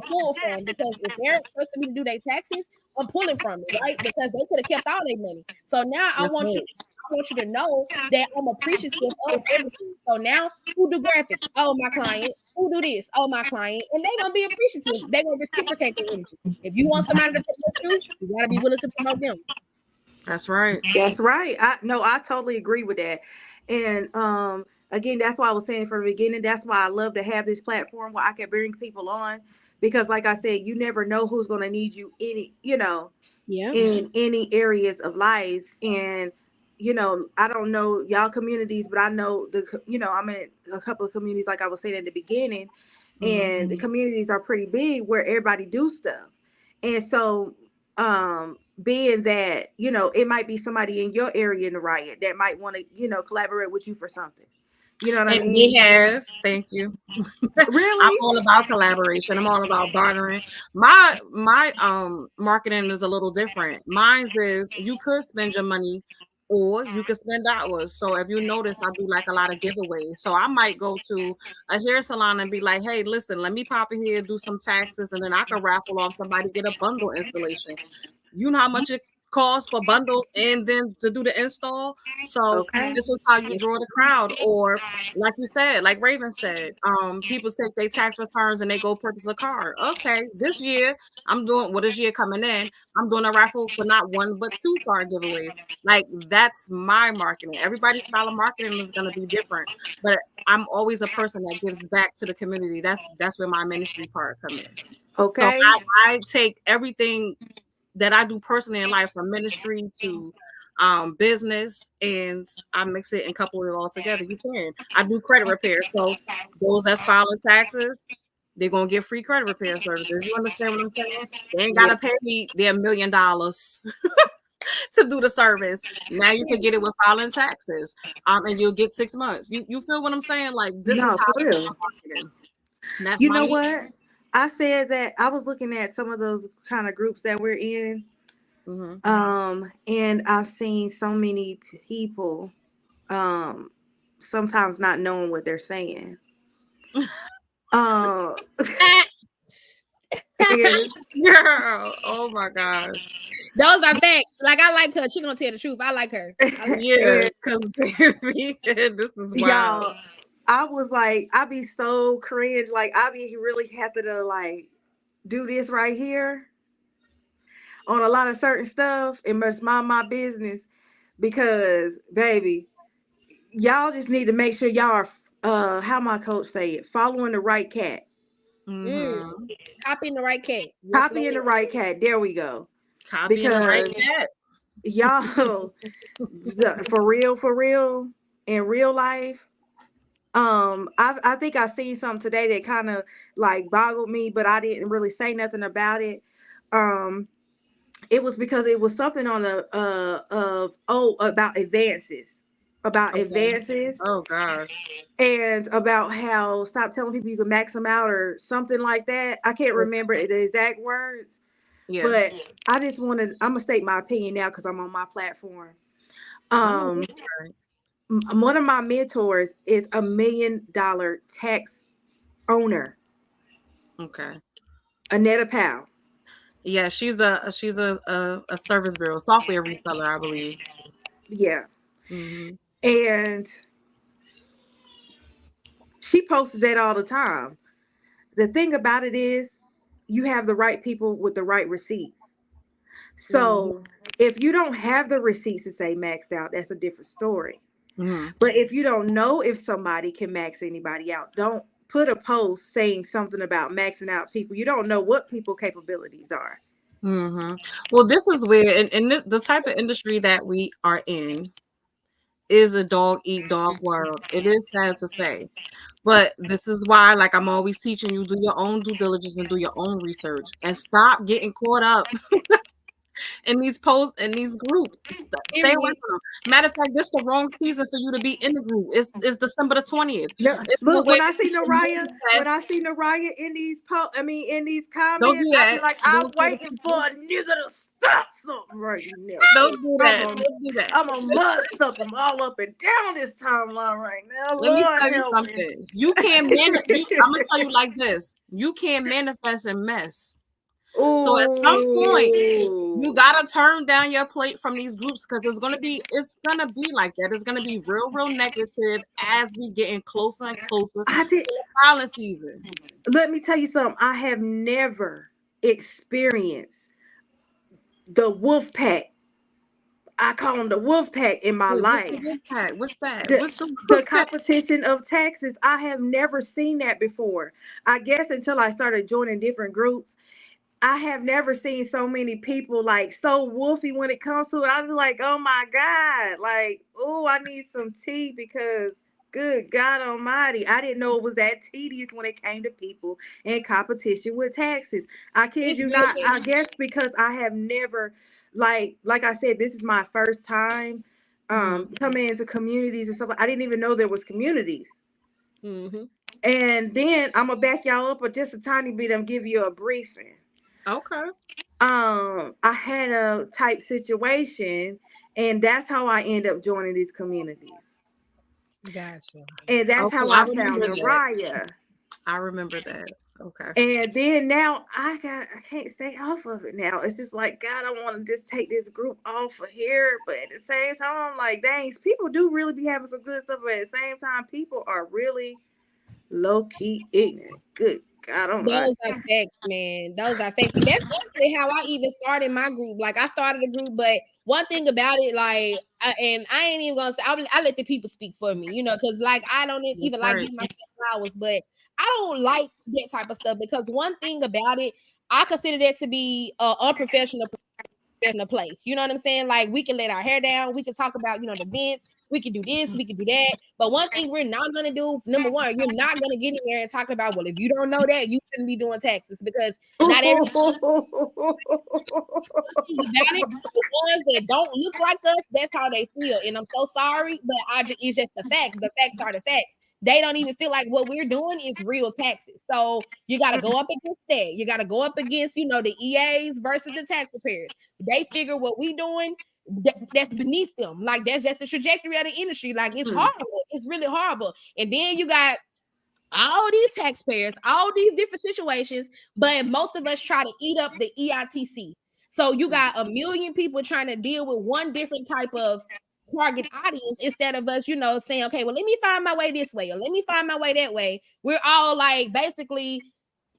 pull from, because if they're trusting me to do their taxes, I'm pulling from it, right? Because they could have kept all their money. So now That's right. I want you to know that I'm appreciative of everything. So now, who do graphics? Oh, my client. Who do this? Oh, my client. And they're gonna be appreciative. They're gonna reciprocate their energy. If you want somebody to promote you, you gotta be willing to promote them. That's right. That's right. I totally agree with that. And again, that's why I was saying from the beginning, that's why I love to have this platform where I can bring people on, because like I said, you never know who's going to need you Yeah. in any areas of life. And I don't know y'all communities, but I know I'm in a couple of communities, like I was saying in the beginning, and the communities are pretty big where everybody do stuff. And so being that it might be somebody in your area in the riot that might want to collaborate with you for something, you know what I And we mean? have, thank you. I'm Really? all about collaboration. I'm all about bartering. My marketing is a little different. Mine's is you could spend your money or you could spend hours. So if you notice, I do like a lot of giveaways. So I might go to a hair salon and be like, hey, listen, let me pop in here, do some taxes, and then I can raffle off somebody, get a bundle installation. You know how much it costs for bundles and then to do the install. So Okay. this is how you draw the crowd. Or like you said, like Ravin said, people take their tax returns and they go purchase a car. Okay, this year this year coming in, I'm doing a raffle for not one but two car giveaways. Like that's my marketing. Everybody's style of marketing is gonna be different, but I'm always a person that gives back to the community. That's where my ministry part come in. So Okay. I take everything that I do personally in life, from ministry to business, and I mix it and couple it all together. You can. I do credit repair. So those that's filing taxes, they're gonna get free credit repair services. You understand what I'm saying? They ain't Yeah. gotta pay me their $1 million to do the service. Now you can get it with filing taxes. And you'll get 6 months. You feel what I'm saying? Like this is No, how for I do real. my marketing. And that's You my know niche. what? I said that I was looking at some of those kind of groups that we're in. Mm-hmm. And I've seen so many people um sometimes not knowing what they're saying. Uh and Girl, oh my gosh. Those are facts. Like, I like her. She gonna tell the truth. I like her. I like Yeah, and because baby, this is wild. y'all, I was like, I be so cringe. Like I be really having to like do this right here on a lot of certain stuff and must mind my business, because baby, y'all just need to make sure y'all are how my coach say it, following the right cat, mm, Mm-hmm. copying the right cat. Yes, copying the Lord. right cat. There we go. Copying the right Because cat. y'all, for real, in real life, I think I seen something today that kind of like boggled me, but I didn't really say nothing about it. Um, it was because it was something on the of about advances, about Okay. advances, Oh gosh. and about how stop telling people you can max them out or something like that. I can't remember the exact words, Yeah. but I just wanted. I'm gonna state my opinion now because I'm on my platform. Oh no. Um, Right. one of my mentors is $1 million tax owner, Okay. Anetta Powell. Yeah, she's a service bureau software reseller, I believe. Yeah, Mm-hmm. and she posts that all the time. The thing about it is, you have the right people with the right receipts. Mhm. So if you don't have the receipts to say maxed out, that's a different story. Mm-hmm. But if you don't know if somebody can max anybody out, don't put a post saying something about maxing out people. You don't know what people capabilities are. Mm-hmm. Well, this is where, in the type of industry that we are in, is a dog eat dog world. It is sad to say. But this is why, like I'm always teaching you, do your own due diligence and do your own research and stop getting caught up in these posts and these groups. Stay away Period. from them. Matter of fact, this the wrong season for you to be in the group. It's December the 20th. No, It's no look, way that you can When manifest. I see Nariyah in these in these Don't comments, do I be that. like, I'm Don't tell the waiting for people. a nigga to stop something right now. Don't do I'm that. a, Don't do that. I'm a mud stuff them all up and down this timeline right now. Let me Lord tell you help me. something. You can't I'm gonna tell you like this. You can't manifest and mess. So at some point, you Ooh. gotta turn down your plate from these groups because it's gonna be like that. It's gonna be real negative as we getting closer and closer to I did. the filing season. Let me tell you something. I have never experienced the wolf pack. I call them the wolf pack in my Wait, what's the life. wolf pack? What's that? the What's the the wolf pack? competition of taxes. I have never seen that before. I guess until I started joining different groups, I have never seen so many people like so wolfy when it comes to it. I was like, oh my God, like, oh, I need some tea because good God Almighty, I didn't know it was that tedious when it came to people in competition with taxes. I kid It's you not. really I guess because I have never, like I said, this is my first time Mm-hmm. coming into communities and stuff. I didn't even know there was communities. mm-hmm. And then I'm gonna back y'all up, but just a tiny bit. I'm give you a briefing. Okay. I had a type situation, and that's how I end up joining these communities, Gotcha. and that's Okay. how I I found remember that. Nariyah. I remember that. Okay. And then now I can't stay off of it now. It's just like God, I want to just take this group off of here, but at the same time, I'm like, dang, people do really be having some good stuff, but at the same time, people are really low key ignorant. Good God Almighty. Those are facts, man. Those are facts. And that's actually how I even started my group. Like I started a group, but one thing about it, like, and I ain't even gonna say, I let the people speak for me, because like I don't That's even like right. give myself flowers, but I don't like that type of stuff because one thing about it, I consider that to be unprofessional in a place. You know what I'm saying? Like we can let our hair down, we can talk about, the events, we can do this, we can do that. But one thing we're not gonna do, number one, you're not gonna get in there and talk about, well, if you don't know that, you shouldn't be doing taxes because not everybody about it. The ones that don't look like us, that's how they feel. And I'm so sorry, but it's just the facts. The facts are the facts. They don't even feel like what we're doing is real taxes. So you got to go up against that. You got to go up against, the EAs versus the tax preparers. They figure what we doing, that's beneath them. Like that's just the trajectory of the industry. Like it's horrible. It's really horrible. And then you got all these taxpayers, all these different situations, but most of us try to eat up the EITC. So you got a million people trying to deal with one different type of target audience instead of us, saying, okay, well, let me find my way this way or let me find my way that way. We're all like basically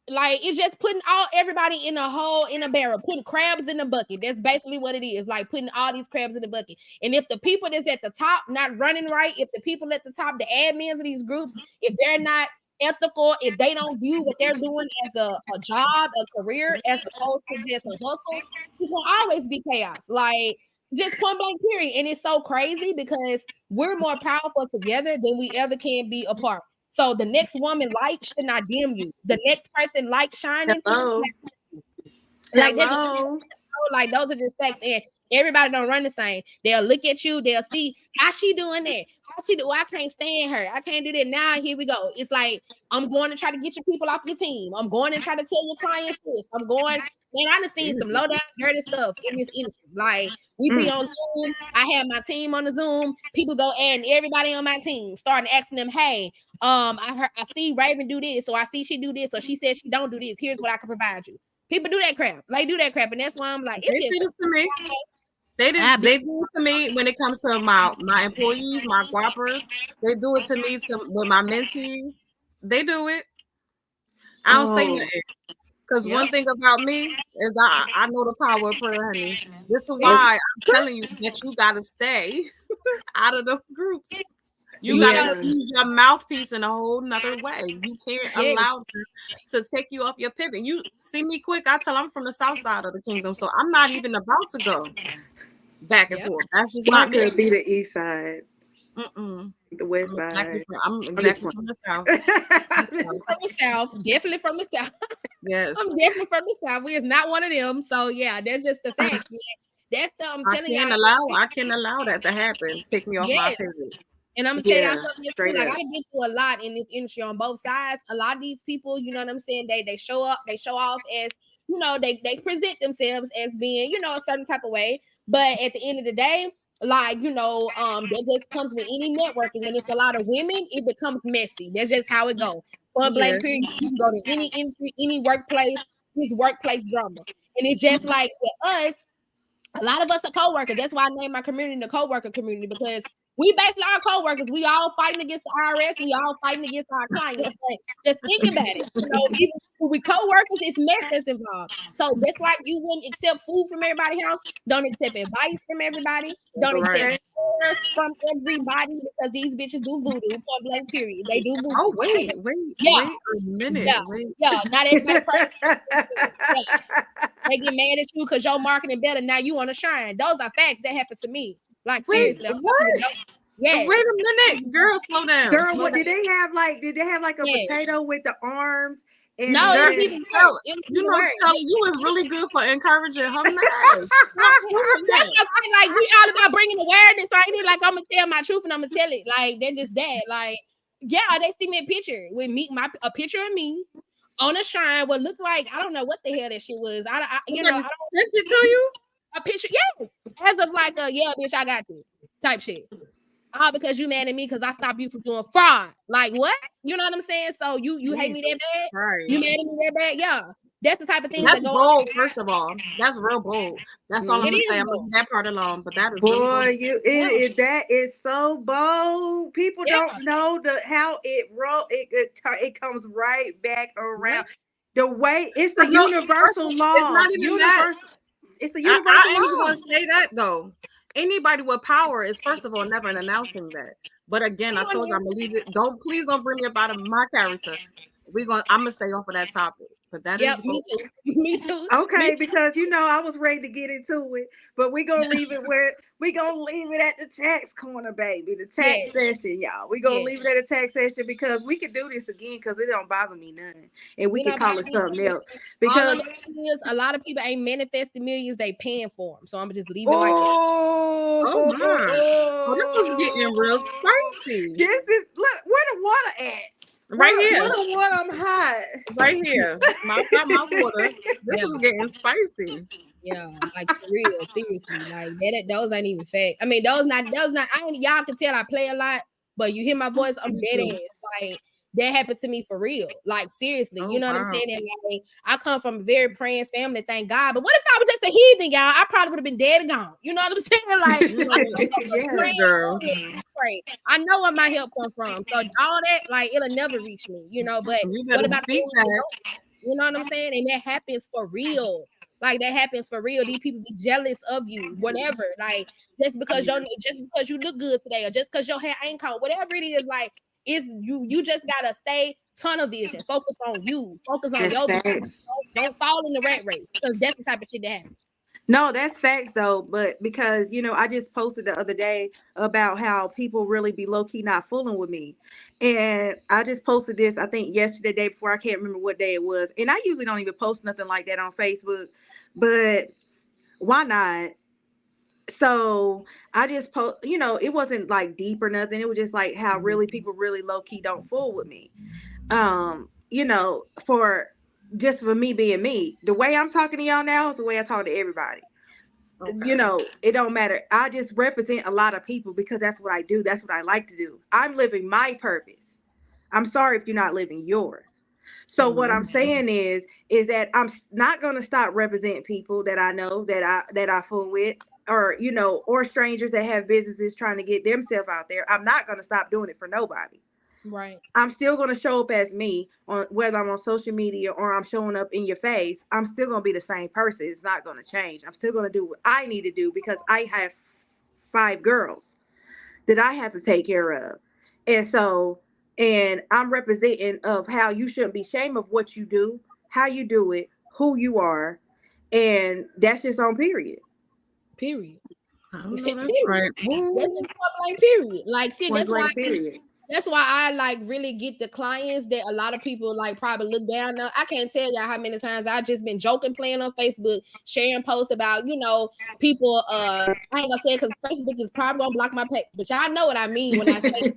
like it's just putting everybody in a hole in a barrel, putting crabs in a bucket. That's basically what it is. Like putting all these crabs in the bucket. And if the people that's at the top not running right, if the people at the top, the admins of these groups, if they're not ethical, if they don't view what they're doing as a job, a career, as opposed to just a hustle, it's gonna always be chaos. Like just point blank period. And it's so crazy because we're more powerful together than we ever can be apart. So the next woman light should not dim you. The next person light shining, Hello. like they're just Hello. like those are just facts. And everybody don't run the same. They'll look at you, they'll see how she doing that. How she do I can't stand her. I can't do that. Now here we go. It's like I'm going to try to get your people off your team. I'm going and try to tell your clients this. I'm going, man, I done seen some low down dirty stuff in this industry. Like we be on Zoom. I have my team on the Zoom. People go and everybody on my team starting asking them, hey, I see Ravin do this, or I see she do this, or she says she don't do this. Here's what I can provide you. People do that crap. Like do that crap. And that's why I'm like, They it's do just this to me. I be They do it to me when it comes to my employees, my guappers. They do it to me with my mentees. They do it. I don't say Oh, nothing. Because yep. one thing about me is I know the power of prayer, honey. This is oh, why I'm telling you that you gotta stay out of the groups. You You gotta show yeah. use your mouthpiece in a whole nother way. You can't yes. allow them to take you off your pivot. You see me quick, I tell I'm from the south side of the kingdom, so I'm not even about to go back and Yep. forth. That's just Why not could me. it be the east side? Mm-mm. The West Side. I'm I'm just exactly from the South. From the South, definitely from the South. Yes. I'm definitely from the South. We is not one of them. So yeah, that's just the facts, man. That's the I'm telling y'all. I can't allow that to happen. Take me off my Yes. period. And I'm gonna tell y'all Yeah, something else too. straight Like up. I've been through a lot in this industry on both sides. A lot of these people, you know what I'm saying, they show up, they show off as, you know, they present themselves as being, you know, a certain type of way. But at the end of the day, like, you know, that just comes with any networking. When it's a lot of women, it becomes messy. That's just how it goes. Point Yeah. blank period. You can go to any industry, any workplace, it's workplace drama. And it's just like with us, a lot of us are co-workers. That's why I named my community the co-worker community, because we basically are co-workers. We all fighting against the IRS. We all fighting against our clients. But just think about it. You know, even when we co-workers, it's mess that's involved. So just like you wouldn't accept food from everybody's house, don't accept advice from everybody. Don't accept Right. prayers from everybody, because these bitches do voodoo. Point blank period. They do voodoo. Oh, wait Yeah, a minute. yeah, Wait. yeah. Not everybody prays. Yeah. They get mad at you because your marketing better. Now you want to shine. Those are facts that happen to me. Like Wait, seriously, I'm not what? even joking. Yes, Wait a minute. Girl, slow down. Girl, Slow what down. did they have like? Did they have like a yes. potato with the arms? And No, it was then even worse. It was You even know, worse. Kelly, you was really good for encouraging her man. That's what I'm saying, like we all about bringing awareness. So I need like I'm gonna tell my truth and I'm gonna tell it. Like they're just that. Like yeah, they see me a picture with me, a picture of me on a shrine. What looked like I don't know what the hell that shit was. You know, I Somebody don't sent it to you? a picture. Yes, as of like a yeah, bitch, I got you type shit. All because you mad at me because I stopped you from doing fraud. Like what? You know what I'm saying? So you hate me that bad? Right. You mad at me that bad? Yeah. That's the type of things that That's go on. bold, first of all. That's real bold. That's all I'm It gonna say. is I'm gonna bold. leave that part alone, but that is really bold. boy, that is so bold. People Yeah. don't know how it roll. It comes right back Yeah. around. The way it's the Because no, first of universal all, it's law. not even that. It's the I universal ain't even law. gonna say that though. Anybody with power is first of all never announcing that. But again, I told you I'm gonna leave it. Please don't bring me up out of my character. I'm gonna stay off of that topic. But that Yep, is me bold. too. Me too. Me Okay, too. because I was ready to get into it, but we gonna leave it at the tax corner, baby. The tax Yes. session, y'all. We gonna Yes. leave it at the tax session because we can do this again because it don't bother me none, and we You can know, call it something else. all Because I'm saying is a lot of people ain't manifesting millions, they paying for them. So I'm gonna just leave it like that. oh, Oh my. Oh, this is getting real spicy. this is look where the water at. Right Where here. the water? I'm hot. Right here. My water. This Yeah. is getting spicy. Yeah, like for real, seriously, like those ain't even fake. I mean, those not. I ain't, y'all can tell I play a lot, but you hear my voice, I'm Me dead too. ass. Like that happened to me for real, like seriously. Oh You know what I'm wow. saying? And like I come from a very praying family, thank God. But what if I was just a heathen, y'all? I probably would have been dead and gone. You know what I'm saying? Like You I know, come from a yes, praying girl. family. Pray. I know where my help come from. So all that, like it'll never reach me. You know. But You what better about the speak ones that that. don't? You know what I'm saying? And that happens for real. Like that happens for real. These people be jealous of you, whatever. Like just because you look good today, or just because your hair ain't combed, whatever it is, like it's you. You just gotta stay tunnel vision. Focus on you. Focus on That's your vision. facts. Don't fall in the rat race, because that's the type of shit that happens. No, that's facts though. But because I just posted the other day about how people really be low key not fooling with me, and I just posted this. I think yesterday, day before. I can't remember what day it was. And I usually don't even post nothing like that on Facebook, but why not? So I just post. It wasn't like deep or nothing. It was just like how really people really low key don't fool with me. For just for me being me, the way I'm talking to y'all now is the way I talk to everybody. Okay. It don't matter. I just represent a lot of people because that's what I do. That's what I like to do. I'm living my purpose. I'm sorry if you're not living yours. So what I'm saying is that not going to stop representing people that I know that I fool with, or strangers that have businesses trying to get themselves out there. I'm not going to stop doing it for nobody. Right. I'm still going to show up as me, on whether I'm on social media or I'm showing up in your face. I'm still going to be the same person. It's not going to change. I'm still going to do what I need to do because I have 5 girls that I have to take care of. And I'm representing of how you shouldn't be ashamed of what you do, how you do it, who you are. And that's just on period. Period. I know that's Period. right. That's Ooh. just point blank period. Like, see, Point blank period. that's why I like really get the clients that a lot of people like probably look down on. I can't tell y'all how many times I just been joking, playing on Facebook, sharing posts about, people. I ain't gonna say it because Facebook is probably gonna block my page, but y'all know what I mean when I say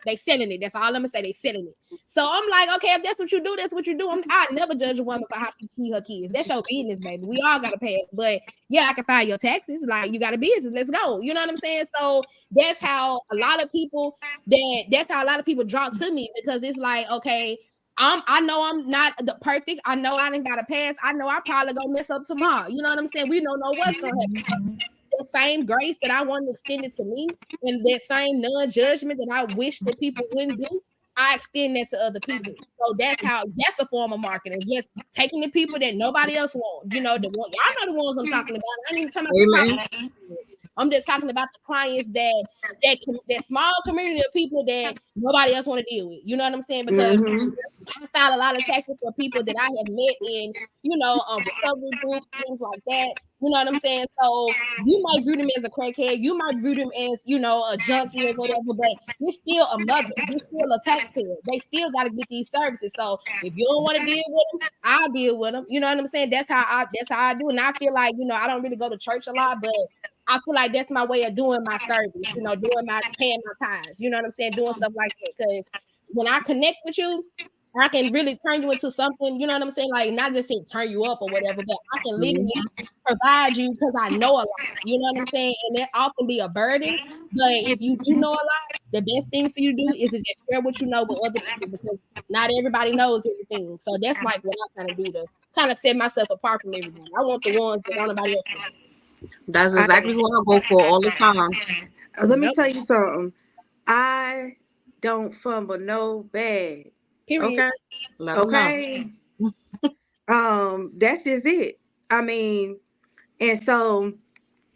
they selling it. That's all I'm gonna say. They selling it. So I'm like, okay, if that's what you do, that's what you do. I never judge a woman for how she feed her kids. That's your business, baby. We all gotta pay it. But yeah, I can file your taxes. Like, you got a business. Let's go. You know what I'm saying? So that's how a lot of people drop to me, because it's like, okay, I know I'm not the perfect. I know I didn't got a pass. I know I probably gonna mess up tomorrow. You know what I'm saying? We don't know what's gonna happen. The same grace that I want extended to me, and that same non-judgment that I wish that people wouldn't do, I extend that to other people. So that's a form of marketing. Just taking the people that nobody else wants. Y'all know the ones I'm talking about. I ain't even talking about the I'm just talking about the clients that small community of people that nobody else want to deal with. You know what I'm saying? Because I found a lot of taxes for people that I have met in, recovery groups, things like that. You know what I'm saying? So you might view them as a crackhead, you might view them as, a junkie or whatever, but they're still a mother, they're still a taxpayer. They still got to get these services. So if you don't want to deal with them, I'll deal with them. You know what I'm saying? That's how I do. And I feel like, I don't really go to church a lot, but I feel like that's my way of doing my service, paying my tithes, you know what I'm saying? Doing stuff like that. Because when I connect with you, I can really turn you into something, you know what I'm saying? Like, not just say turn you up or whatever, but I can literally provide you because I know a lot, you know what I'm saying? And that often be a burden. But if you do know a lot, the best thing for you to do is to just share what you know with other people, because not everybody knows everything. So that's like what I kind of do to kind of set myself apart from everybody. I want the ones that nobody else wants. That's exactly what I go for all the time. Let me tell you something. I don't fumble no bag. Period. Okay. Okay. That's just it. I mean, and so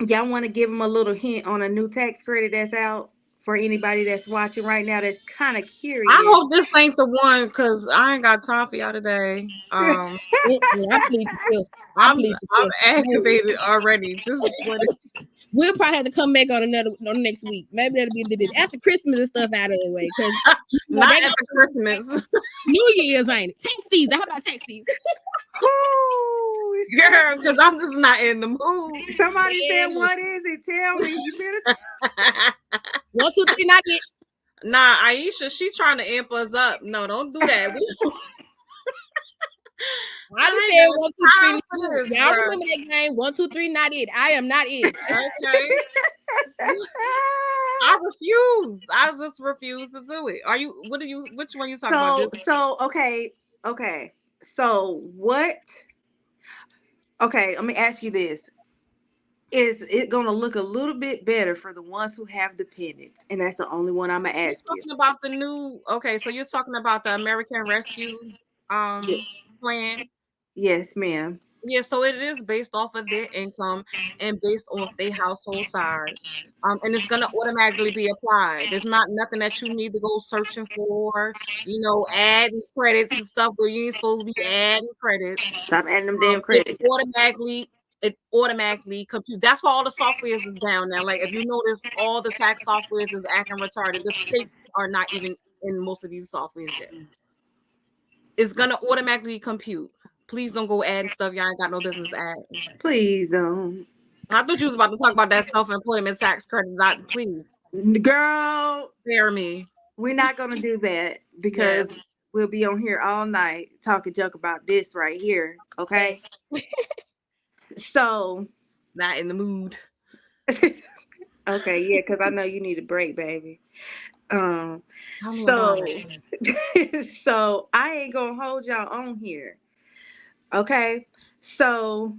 y'all want to give them a little hint on a new tax credit that's out for anybody that's watching right now that's kind of curious. I hope this ain't the one, because I ain't got time for y'all today. I plead the fifth. I'm activated already. Just we'll probably have to come back on next week. Maybe that'll be a little bit after Christmas and stuff out of the way. Because not after Christmas. New Year's, ain't it? Tax season. How about tax season? Girl, because I'm just not in the mood. Somebody said, "What is it? Tell me." You better. 1, 2, 3, not it. Nah, Aisha, she trying to amp us up. No, don't do that. I just said 1, 2, 3. Y'all remember that game? 1, 2, 3, not it. I am not it. Okay. I refuse. I just refuse to do it. Which one you talking about? So okay. So what? Okay, let me ask you this. Is it going to look a little bit better for the ones who have dependents? And that's the only one I'm going to ask you. Talking about the new, okay, so you're talking about the American Rescue plan? Yes, ma'am. Yeah, so it is based off of their income and based off their household size. And it's gonna automatically be applied. There's not nothing that you need to go searching for, adding credits and stuff where you ain't supposed to be adding credits. Stop adding them damn credits. It automatically compute. That's why all the softwares is down now. Like, if you notice, all the tax softwares is acting retarded. The states are not even in most of these softwares yet. It's gonna automatically compute. Please don't go adding stuff y'all ain't got no business adding. Please don't. I thought you was about to talk about that self-employment tax credit. Please. Girl. Spare me. We're not going to do that, because we'll be on here all night talking junk about this right here. Okay? So. Not in the mood. Okay, yeah, because I know you need a break, baby. So I ain't going to hold y'all on here. Okay, so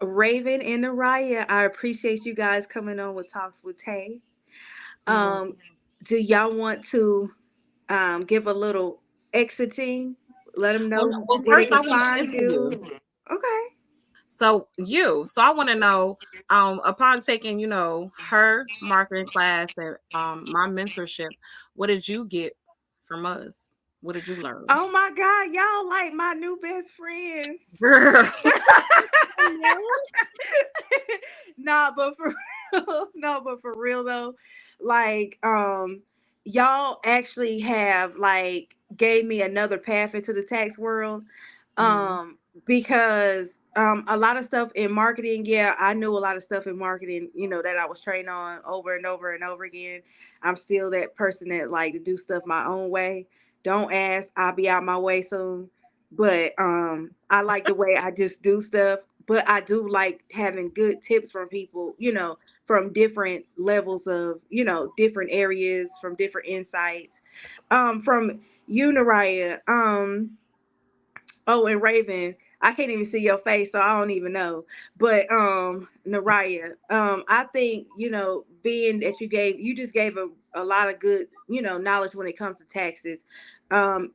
Ravin and Nariyah, I appreciate you guys coming on with Talks with Taay. Do y'all want to give a little exiting? Let them know where they can find you. Okay. So I want to know, upon taking, her marketing class and my mentorship, what did you get from us? What did you learn? Oh my God, y'all like my new best friends. Girl. Nah, but No, but for real though, like y'all actually have like gave me another path into the tax world. Mhm. Because a lot of stuff in marketing, yeah, I knew a lot of stuff in marketing, that I was trained on over and over and over again. I'm still that person that like to do stuff my own way. Don't ask, I'll be out my way soon. But I like the way I just do stuff. But I do like having good tips from people, from different levels of, different areas, from different insights. From you, Nariyah. Oh, and Ravin, I can't even see your face, so I don't even know. But Nariyah, I think, being that you just gave a lot of good, knowledge when it comes to taxes.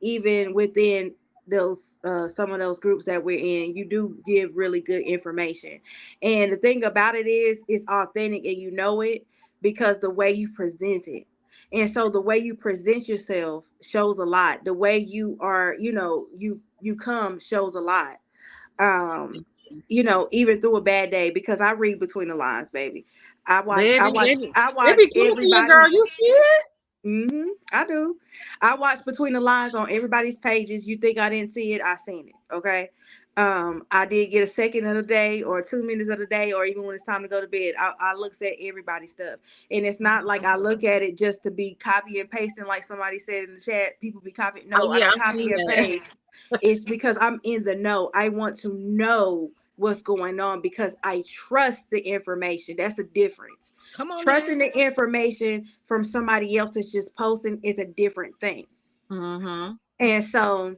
Even within those some of those groups that we're in, you do give really good information. And the thing about it is it's authentic and you know it because the way you present it. And so the way you present yourself shows a lot. The way you are, you come shows a lot. Um, even through a bad day, because I read between the lines, baby. I watch I Baby, watch baby, I they watch be coming for you, everybody. girl. You see it? I do. I watch between the lines on everybody's pages. You think I didn't see it? I seen it. Okay. I did get a second of the day or 2 minutes of the day, or even when it's time to go to bed. I looks at everybody's stuff, and it's not like I look at it just to be copy and pasting, like somebody said in the chat. People be copying. Oh No, I yeah, don't I seen copy and that. paste. It's because I'm in the know. I want to know what's going on because I trust the information. That's the difference. Come on now. Trusting the information from somebody else that's just posting is a different thing. Mm-hmm. And so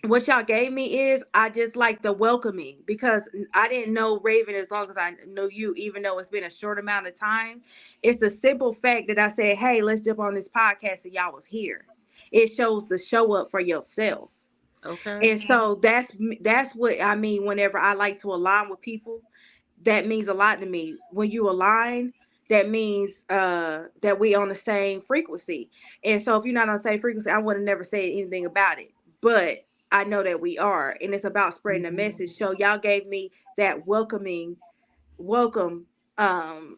what y'all gave me is I just like the welcoming because I didn't know Raven as long as I know you, even though it's been a short amount of time. It's the simple fact that I said, hey, let's jump on this podcast and y'all was here. It shows the show up for yourself. Okay. And so that's what I mean whenever I like to align with people. That means a lot to me. When you align, that means that we on the same frequency. And so if you're not on the same frequency, I would have never said anything about it. But I know that we are, and it's about spreading the Mhm. message. So y'all gave me that welcome, welcome home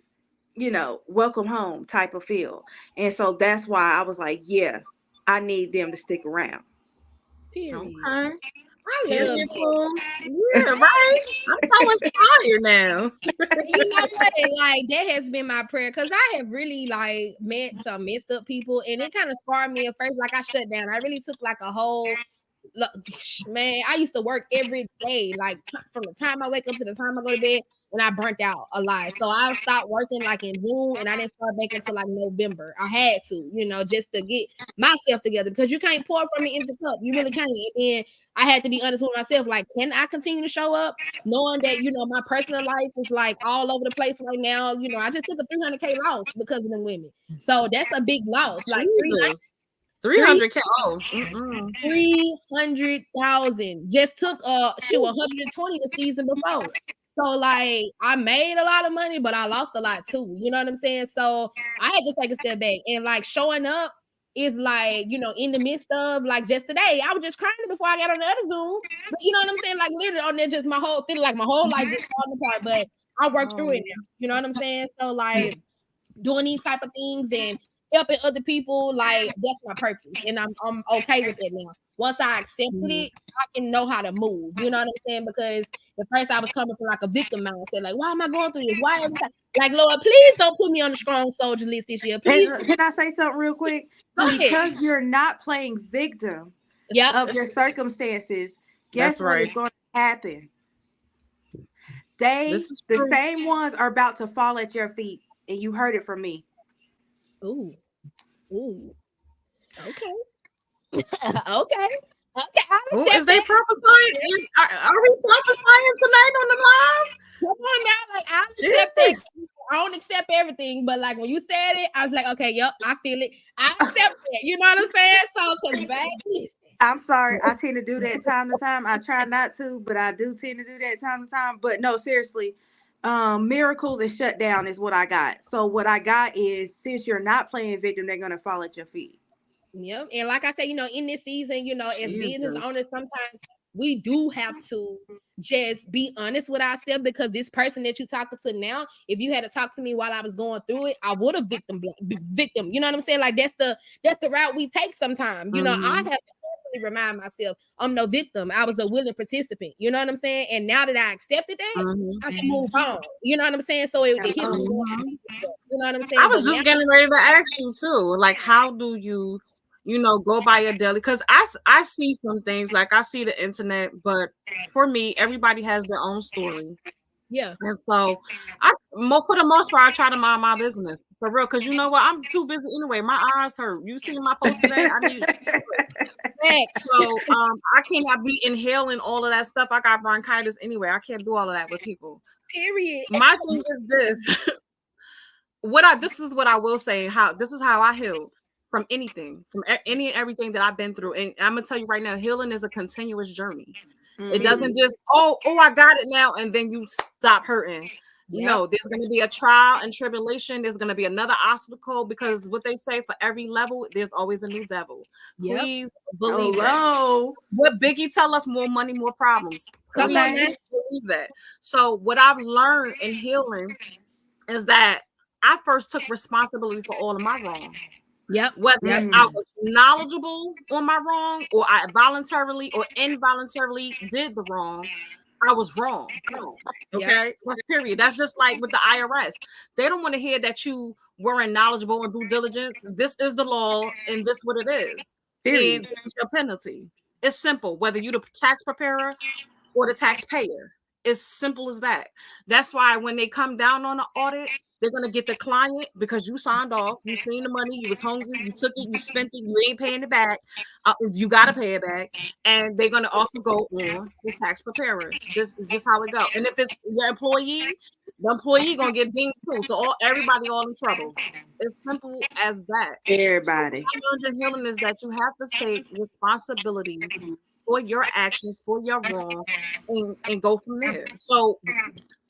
type of feel. And so that's why I was like, yeah, I need them to stick around. Period. Okay. I love Period, that. Pooh. Yeah, right. I'm so inspired now. You know what? Like that has been my prayer because I have really like met some messed up people, and it kind of scarred me at first. Like I shut down. I really took like a whole look, man. I used to work every day, like from the time I wake up to the time I go to bed, and I burnt out a lot. So I stopped working like in June, and I didn't start back until like November. I had to, just to get myself together because you can't pour from an empty cup. You really can't. And then I had to be honest with myself. Like, can I continue to show up? Knowing that my personal life is like all over the place right now. I just took a 300K loss because of them women, so that's a big loss. Like Jesus. three 300K off. Mm-mm. 300,000 just took 120 the season before. So like I made a lot of money, but I lost a lot too. You know what I'm saying? So I had to take a step back and like showing up is like, in the midst of like just today, I was just crying before I got on the other Zoom. But you know what I'm saying? Like literally on there, just my whole feeling like my whole life just falling apart. But I worked through it Oh, now. You know what I'm saying? So like doing these type of things and helping other people, like that's my purpose. And I'm okay with it now. Once I accepted mhm. it, I can know how to move. You know what I'm saying? Because at first I was coming from like a victim mindset, like, why am I going through this? Why every time? Like, Lord, please don't put me on the strong soldier list this year. Please And can I say something real quick? go ahead. Because you're not playing victim Yep. of your circumstances, That's guess what right. is going to happen? This is The true. same ones are about to fall at your feet, and you heard it from me. Ooh. Ooh. Okay. Okay. Okay. I Oh, is accept they that. prophesying? Are we prophesying tonight on the live? Come on now, like I accept that. Jeez. I don't accept everything, but like when you said it, I was like, okay, yep, I feel it. I accept it. You know what I'm saying? So, cause baby, listen, I'm sorry, I tend to do that time to time. I try not to, but I do tend to do that time to time. But no, seriously, miracles and shutdown is what I got. So what I got is since you're not playing victim, they're gonna fall at your feet. yep. And like I said, in this season, as business Jesus. owners, sometimes we do have to just be honest with ourselves, because this person that you're talking to now, if you had to talk to me while I was going through it, I would have victim. You know what I'm saying? Like that's the route we take sometimes. You know, I have to constantly remind myself I'm no victim. I was a willing participant. You know what I'm saying? And now that I accepted that, I can move on. You know what I'm saying? So the history, you know what I'm I saying? was But just now, getting ready to ask you too. Like, how do you, go by your daily? Because I see some things, like I see the internet, but for me, everybody has their own story. yeah, And so, for the most part, I try to mind my business for real. Because you know what, I'm too busy anyway. My eyes hurt. You see my post today? I need. facts. So, I cannot be inhaling all of that stuff. I got bronchitis anyway. I can't do all of that with people. Period. My thing is this. This is what I will say. This is how I healed from anything, from any and everything that I've been through. And I'm gonna tell you right now, healing is a continuous journey. It doesn't just I got it now, and then you stop hurting. Yep. No, there's going to be a trial and tribulation. There's going to be another obstacle, because what they say, for every level, there's always a new devil. Yep. Please believe that. What Biggie tell us: more money, more problems. Come on, Please man. believe that. So what I've learned in healing is that I first took responsibility for all of my wrong. Yep. Whether I was knowledgeable on my wrong, or I voluntarily or involuntarily did the wrong, I was wrong. Okay, that's period. That's just like with the IRS. They don't want to hear that you weren't knowledgeable in due diligence. This is the law, and this what it is. And this is your penalty. It's simple. Whether you're the tax preparer or the taxpayer, it's simple as that. That's why when they come down on the audit, they're gonna get the client, because you signed off, you seen the money, you was hungry, you took it, you spent it, you ain't paying it back. You gotta pay it back, and they're gonna also go on the tax preparer. This is just how it go. And if it's your employee, the employee gonna get dinged too. So everybody all in trouble. It's simple as that. Everybody. So what I learned in healing is that you have to take responsibility for your actions, for your wrong, and go from there. So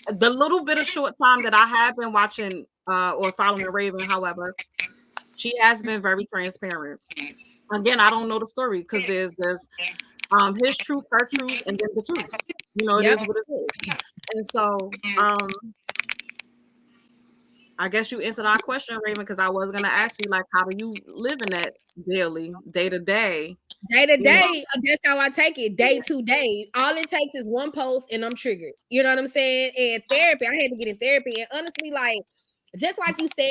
the little bit of short time that I have been watching or following Ravin, however, she has been very transparent. Again, I don't know the story, because there's his truth, her truth, and then the truth. It is what it is. And so I guess you answered our question, Ravin, because I was gonna ask you, like, how do you live in that daily, day to day? Day to day, that's how I take it. Day to day, all it takes is one post, and I'm triggered. You know what I'm saying? And therapy, I had to get in therapy, and honestly, like, just like you said,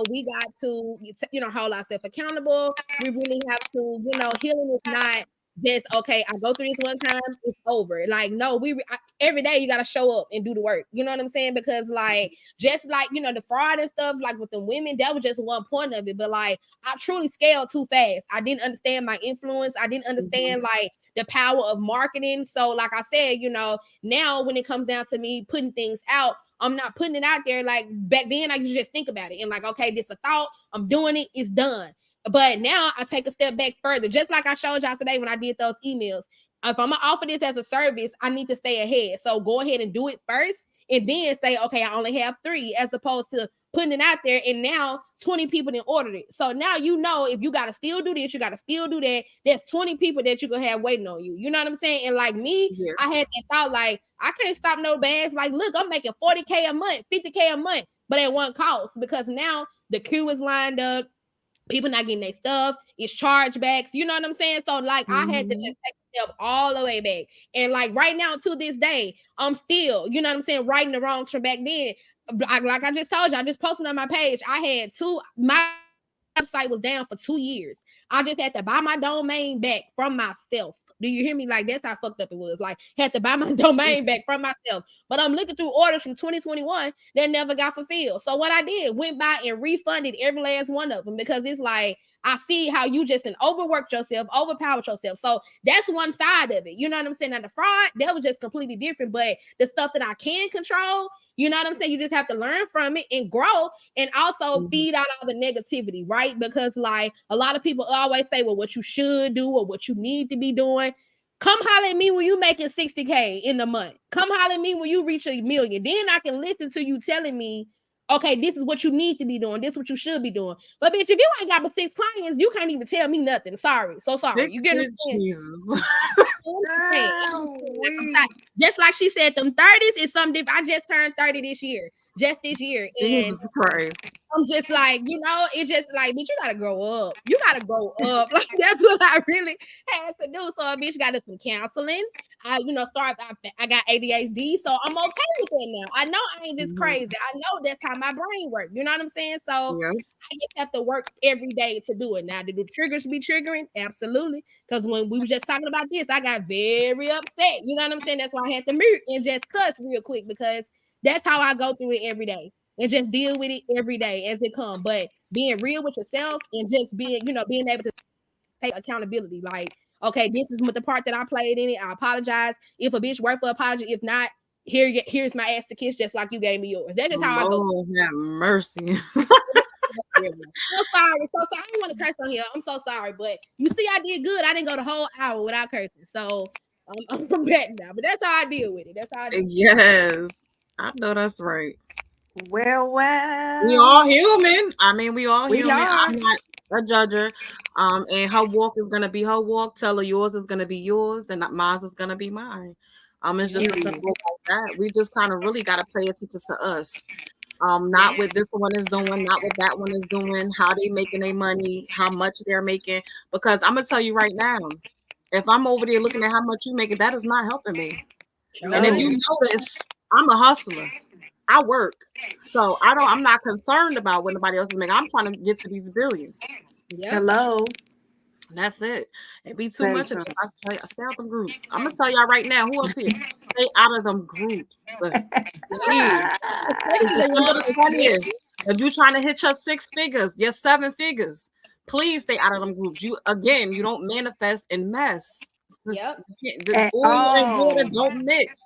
we got to, hold ourselves accountable. We really have to, healing is not just, okay, I go through this one time, it's over. Like, no, every day you got to show up and do the work. You know what I'm saying? Because, like, just like, the fraud and stuff, like with the women, that was just one point of it. But, like, I truly scaled too fast. I didn't understand my influence. I didn't understand, like, the power of marketing. So, like I said, now when it comes down to me putting things out, I'm not putting it out there. Like, back then, I could just think about it and, like, okay, this a thought, I'm doing it, it's done. But now I take a step back further, just like I showed y'all today when I did those emails. If I'm gonna offer this as a service, I need to stay ahead. So go ahead and do it first, and then say, okay, I only have 3, as opposed to putting it out there and now 20 people then ordered it. So now if you gotta still do this, you gotta still do that. There's 20 people that you can have waiting on you. You know what I'm saying? And like me, I had that thought, like, I can't stop no bags. Like, look, I'm making 40K a month, 50K a month, but at one cost, because now the queue is lined up. People not getting their stuff. It's chargebacks. You know what I'm saying? So, like, I had to just take a step all the way back. And, like, right now to this day, I'm still, you know what I'm saying, righting the wrongs from back then. Like I just told you, I just posted on my page. I had my website was down for 2 years. I just had to buy my domain back from myself. Do you hear me? Like, that's how fucked up it was. Like, had to buy my domain back from myself. But I'm looking through orders from 2021 that never got fulfilled. So what I did, went by and refunded every last one of them, because it's like, I see how you just overworked yourself, overpowered yourself. So that's one side of it. You know what I'm saying? Now the fraud, that was just completely different. But the stuff that I can control, you know what I'm saying? You just have to learn from it and grow, and also feed out all the negativity, right? Because, like, a lot of people always say, well, what you should do or what you need to be doing. Come holler at me when you making 60K in a month. Come holler at me when you reach 1 million. Then I can listen to you telling me, okay, this is what you need to be doing. This is what you should be doing. But bitch, if you ain't got but 6 clients, you can't even tell me nothing. Sorry. So sorry. You get what I'm saying? Jesus. Just like she said, them 30s is something different. I just turned 30 this year. Just this year. And Jesus Christ. I'm just like, it's just like, bitch, you gotta grow up. You gotta grow up. Like, that's what I really had to do. So a bitch got to some counseling. I got ADHD, so I'm okay with that now. I know I ain't just crazy. I know that's how my brain works. You know what I'm saying? So I just have to work every day to do it. Now, do the triggers be triggering? Absolutely. Because when we were just talking about this, I got very upset. You know what I'm saying? That's why I had to mute and just cuss real quick, because that's how I go through it every day. And just deal with it every day as it comes. But being real with yourself and just being able to take accountability. Like, okay, this is the part that I played in it. I apologize. If a bitch worth for apology, if not, here's my ass to kiss, just like you gave me yours. That's just how I go. Lord have mercy. So sorry. I don't want to curse on here. I'm so sorry. But you see, I did good. I didn't go the whole hour without cursing. So I'm back now. But that's how I deal with it. That's how I deal. Yes. I know that's right. Well. We all human. I mean, we all human. Are. I'm not a judger. And her walk is gonna be her walk. Tell her yours is gonna be yours, and mine is gonna be mine. It's just simple like that. We just kind of really gotta pay attention to us. Not what this one is doing, not what that one is doing, how they making their money, how much they're making. Because I'm gonna tell you right now, if I'm over there looking at how much you making, that is not helping me. No. And if you notice, I'm a hustler. I work. So I'm not concerned about what nobody else is making. I'm trying to get to these billions. Yep. Hello. And that's it. It be too much of this. I tell you, stay out them groups. I'm gonna tell y'all right now, who up here? Stay out of them groups. Please. If you're trying to hit your 6 figures, your 7 figures, please stay out of them groups. You don't manifest and mess. Yep. The oil and water don't mix.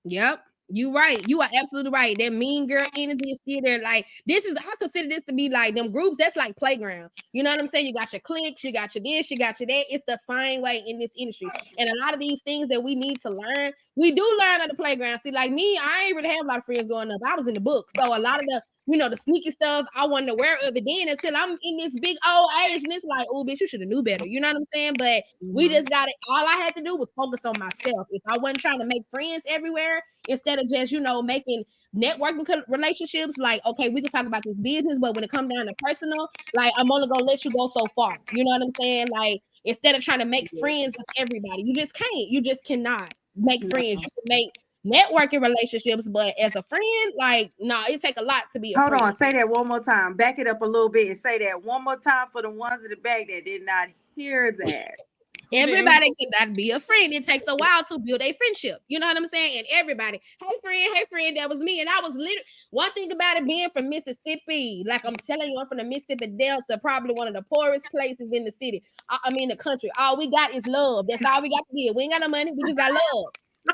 Yep. You right. You are absolutely right. That mean girl energy is still there. Like, I consider this to be like them groups. That's like playground. You know what I'm saying? You got your cliques, you got your this, you got your that. It's the same way in this industry. And a lot of these things that we need to learn, we do learn at the playground. See, like me, I ain't really have a lot of friends growing up. I was in the book. So a lot of the sneaky stuff, I wasn't aware of it then until I'm in this big old age. And it's like, oh, bitch, you should have knew better. You know what I'm saying? But we just got it. All I had to do was focus on myself. If I wasn't trying to make friends everywhere, instead of just, making networking relationships, like, okay, we can talk about this business, but when it comes down to personal, like, I'm only going to let you go so far. You know what I'm saying? Like, instead of trying to make friends with everybody, you just can't. You just cannot make friends. You can make networking relationships, but as a friend, like, it take a lot to be a friend. Hold on, say that one more time. Back it up a little bit and say that one more time for the ones in the back that did not hear that. Everybody cannot be a friend. It takes a while to build a friendship. You know what I'm saying? And everybody, hey friend, that was me. And I was literally, one thing about it being from Mississippi, like I'm telling you, I'm from the Mississippi Delta, probably one of the poorest places in the city. I mean, the country. All we got is love. That's all we got to give. We ain't got no money. We just got love.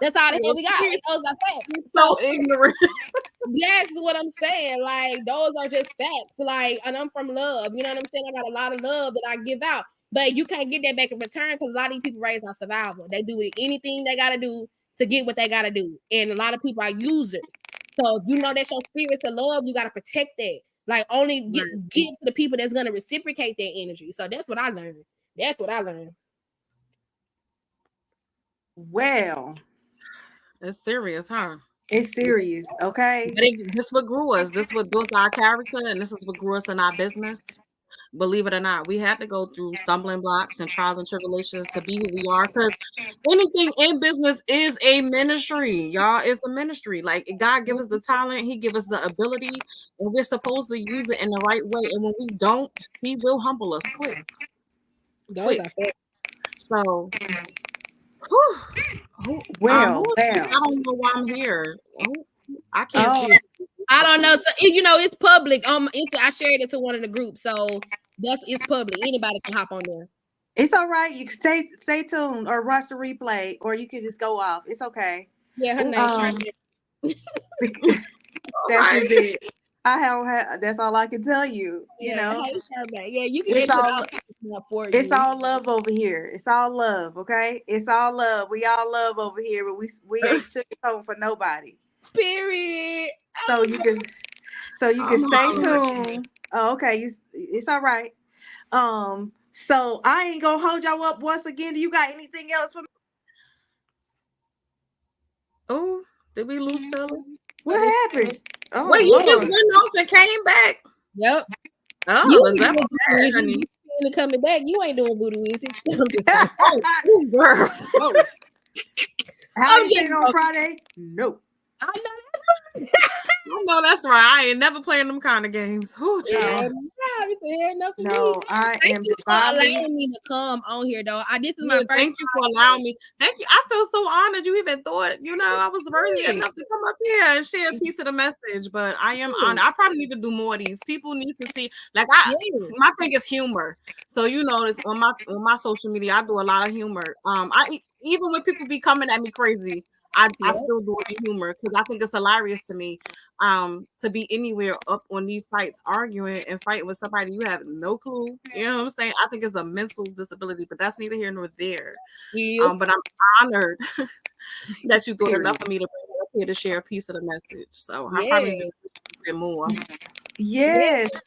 That's all the hell we got. And those are facts. So ignorant. That's what I'm saying. Like, those are just facts. Like, and I'm from love. You know what I'm saying? I got a lot of love that I give out. But you can't get that back in return because a lot of these people raised on survival. They do anything they got to do to get what they got to do. And a lot of people are users. So if you know that's your spirit to love, you got to protect that. Like, only give to the people that's going to reciprocate that energy. So that's what I learned. Well. It's serious, huh? It's serious, okay? This what grew us. This what built our character, and this is what grew us in our business. Believe it or not, we had to go through stumbling blocks and trials and tribulations to be who we are. Because anything in business is a ministry, y'all. It's a ministry. Like, God give us the talent, He give us the ability, and we're supposed to use it in the right way. And when we don't, He will humble us quick. So, well, I don't know why I'm here. I can't see it. I don't know. So, it's public. I shared it to one of the groups, so it's public. Anybody can hop on there. It's all right. You can stay tuned or watch the replay, or you can just go off. It's okay. Yeah, her name. That's just it. I don't have. That's all I can tell you. Yeah, you can get It's all love over here. It's all love, okay? It's all love. We all love over here, but we ain't sugarcoating for nobody. Period. So you can So you can I'm stay hollering. tuned. Oh, okay, it's all right. So I ain't gonna hold y'all up once again. Do you got anything else for me? Oh, did we lose Taylor? For What this, happened? Oh Wait, you just Lord. went off and came back. yep. You Oh, is ain't that doing voodoo bad, is you honey? and coming back. You ain't doing voodoo is it? I'm just playing. Oh, ooh, girl. Oh, How I'm you just feeling on joking. Friday? No. I know that's I know that's right. I ain't never playing them kind of games. Oh, yeah, child. it's fair enough for me. No, I Thank am you for divinely. allowing me to come on here though. This is my Yeah, first thank you for allowing me. Thank you. I feel so honored you even thought, I was worthy time. enough to come up here and share a piece of the message. But I am Yeah. honored. I probably need to do more of these. People need to see, like Yeah. my thing is humor. So it's on my social media, I do a lot of humor. Even when people be coming at me crazy, I Yeah. still do it in humor because I think it's hilarious to me. To be anywhere up on these sites arguing and fighting with somebody you have no clue. You know what I'm saying? I think it's a mental disability, but that's neither here nor there. But Yes. I'm honored that you thought enough Period. of me to bring me up here to share a piece of the message. So I probably need to Yeah. do a bit more. Yes. Yeah.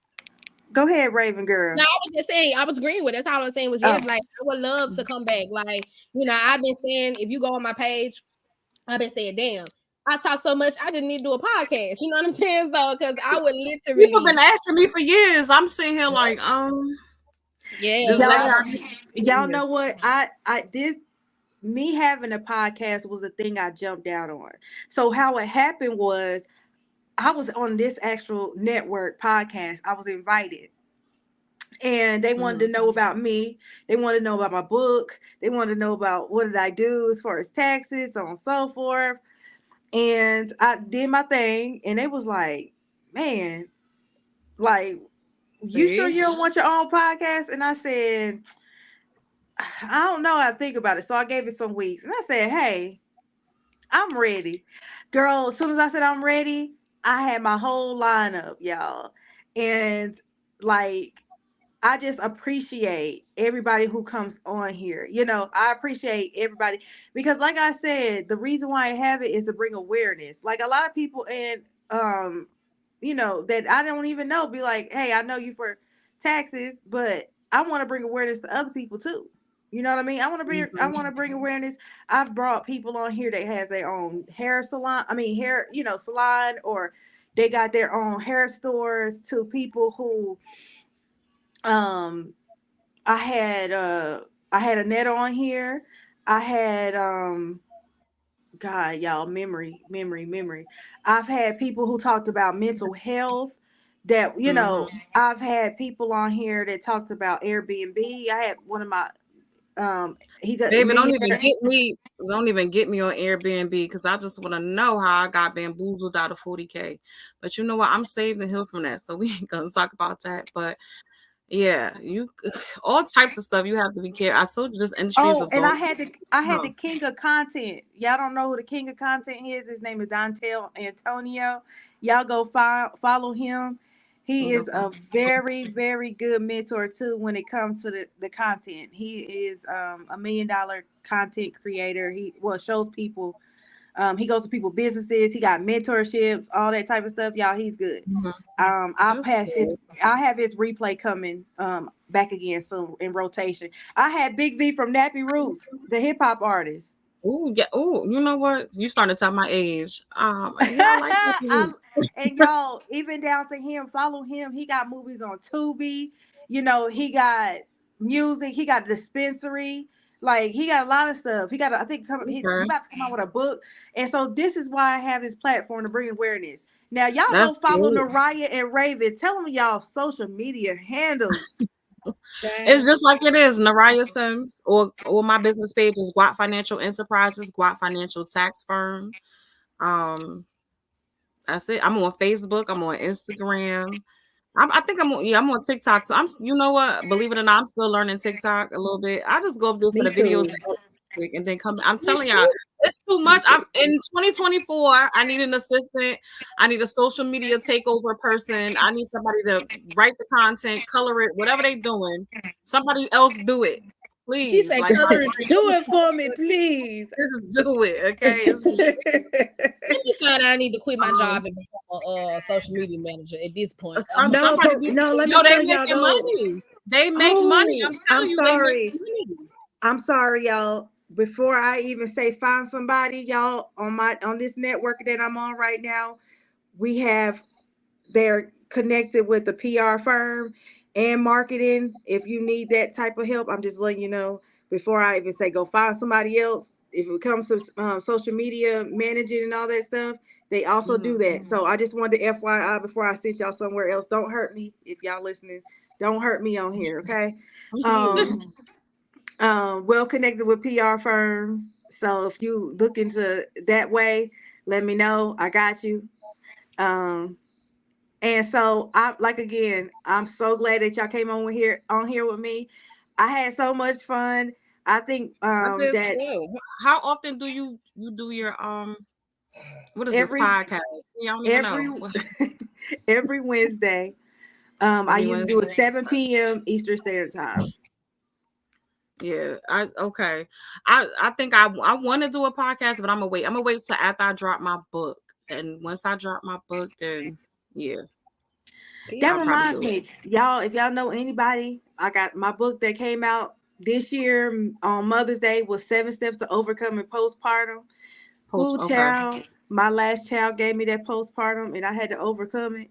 Go ahead, Raven No, girl. I was just saying, I was agreeing with. That's all I was saying was Oh, yes. Like I would love to come back. Like I've been saying if you go on my page, I've been saying, damn, I talk so much, I didn't need to do a podcast. You know what I'm saying? So, because I would People literally, been asking me for years. I'm sitting here like, yeah, this lady y'all, like already y'all here. know what? I this me having a podcast was the thing I jumped out on. So how it happened was I was on this actual network podcast. I was invited. And they wanted to Mhm. know about me. They wanted to know about my book. They wanted to know about what did I do as far as taxes, so on and so forth. And I did my thing, and they was like, "Man, like, you sure See? you don't want your own podcast?" And I said, "I don't know. I think about it." So I gave it some weeks, and I said, "Hey, I'm ready, girl." As soon as I said I'm ready, I had my whole lineup, y'all, and like I just appreciate everybody who comes on here. I appreciate everybody because, like I said, the reason why I have it is to bring awareness. Like a lot of people, and that I don't even know, be like, "Hey, I know you for taxes, but I want to bring awareness to other people too." You know what I mean? I Mhm. want to bring awareness. I've brought people on here that has their own hair salon. I mean, hair, salon, or they got their own hair stores, to people who um I had a net on here. I had God, y'all, memory. I've had people who talked about mental health. That Mhm. I've had people on here that talked about Airbnb. I had one of my he does Baby, millionaire. don't even get me on Airbnb because I just want to know how I got bamboozled out of 40K. But you know what? I'm saved and healed from that. So we ain't gonna talk about that. But yeah, you all types of stuff you have to be careful. I told you this industry is Oh, a and dog. I had the No. king of content. Y'all don't know who the king of content is. His name is Dontel Antonio. Y'all go follow him. He is Okay. a very, very good mentor too when it comes to the content. He is $1 million content creator. He shows people. He goes to people businesses. He got mentorships, all that type of stuff. Y'all, he's good. Mhm. I'll That's pass his. good. I'll have his replay coming back again soon in rotation. I had Big V from Nappy Roots, the hip hop artist. Oh yeah. Oh, you know what? You starting to tell my age. Yeah, I like that. I, and y'all, even down to him, follow him. He got movies on Tubi. He got music. He got dispensary. Like he got a lot of stuff. He got, I think, he Okay. about to come out with a book. And so this is why I have this platform to bring awareness. Now y'all go That's follow good. Nariyah and Ravin. Tell them y'all social media handles. It's child. just like it is, Nariyah Sims, or my business page is GWAP Financial Enterprises, GWAP Financial Tax Firm. Um, that's it. I'm on Facebook. I'm on Instagram. I think I'm on TikTok. So you know what? Believe it or not, I'm still learning TikTok a little bit. I just go up there for Me the videos too. and then come. I'm Me telling y'all, too. it's too Me much. I'm too. in 2024. I need an assistant. I need a social media takeover person. I need somebody to write the content, color it, whatever they doing. Somebody else do it. She please. said, Like my color and brain, Do it for me, please. just do it, okay? It's let me find out I need to quit my um, job and become a social media manager at this point. No, somebody be no, let me yo, they tell y'all making though. money. They make money. Oh, I'm I'm telling you, they make sorry. money. I'm sorry, y'all. Before I even say find somebody, y'all, on this network that I'm on right now, we have they're connected with the PR firm and marketing. If you need that type of help, I'm just letting you know before I even say go find somebody else. If it comes to social media managing and all that stuff, they also do that. So I just wanted to FYI before I sent y'all somewhere else. Don't hurt me if y'all listening. Don't hurt me on here, okay? I'm here. Um, well connected with PR firms. So if you look into that way, let me know. I got you. Um, and so I like again, I'm so glad that y'all came on here with me. I had so much fun. I think I did that too. How often do you do your what is this every podcast? Yeah, I don't even every know. every Wednesday, I Every usually do Wednesday. it 7 p.m. Eastern Standard Time. Yeah, I okay. I think I want to do a podcast, but I'm gonna wait. I'm gonna wait till after I drop my book, and once I drop my book, then yeah, That I'll probably reminds do it. me, y'all, if y'all know anybody, I got my book that came out this year on Mother's Day was 7 Steps to Overcoming Postpartum. Post Who okay. child, my last child gave me that postpartum and I had to overcome it.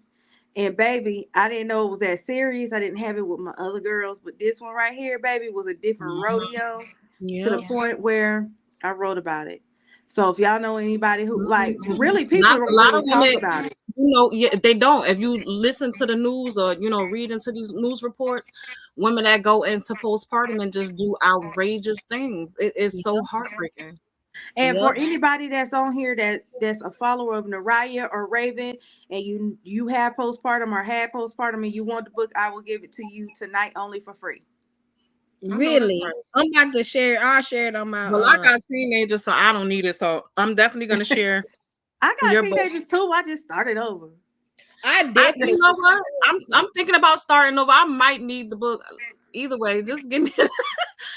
And baby, I didn't know it was that serious. I didn't have it with my other girls, but this one right here, baby, was a different Mhm. rodeo to the Yeah. point where I wrote about it. So if y'all know anybody who like Mhm. really people Not a don't lot really of talk women, about it. yeah, they don't. If you listen to the news or read into these news reports, women that go into postpartum and just do outrageous things, it is so Yep. heartbreaking. And Yep. for anybody that's on here that's a follower of Nariyah or Ravin, and you have postpartum or had postpartum and you want the book, I will give it to you tonight only for free. I know that's Really. right. I'm about to share. I'll share it on my Well, I got teenagers, so I don't need it. So I'm definitely gonna share I got your book. teenagers too. I just started over. I You definitely know what? I'm thinking about starting over. I might need the book. Either way, just give me.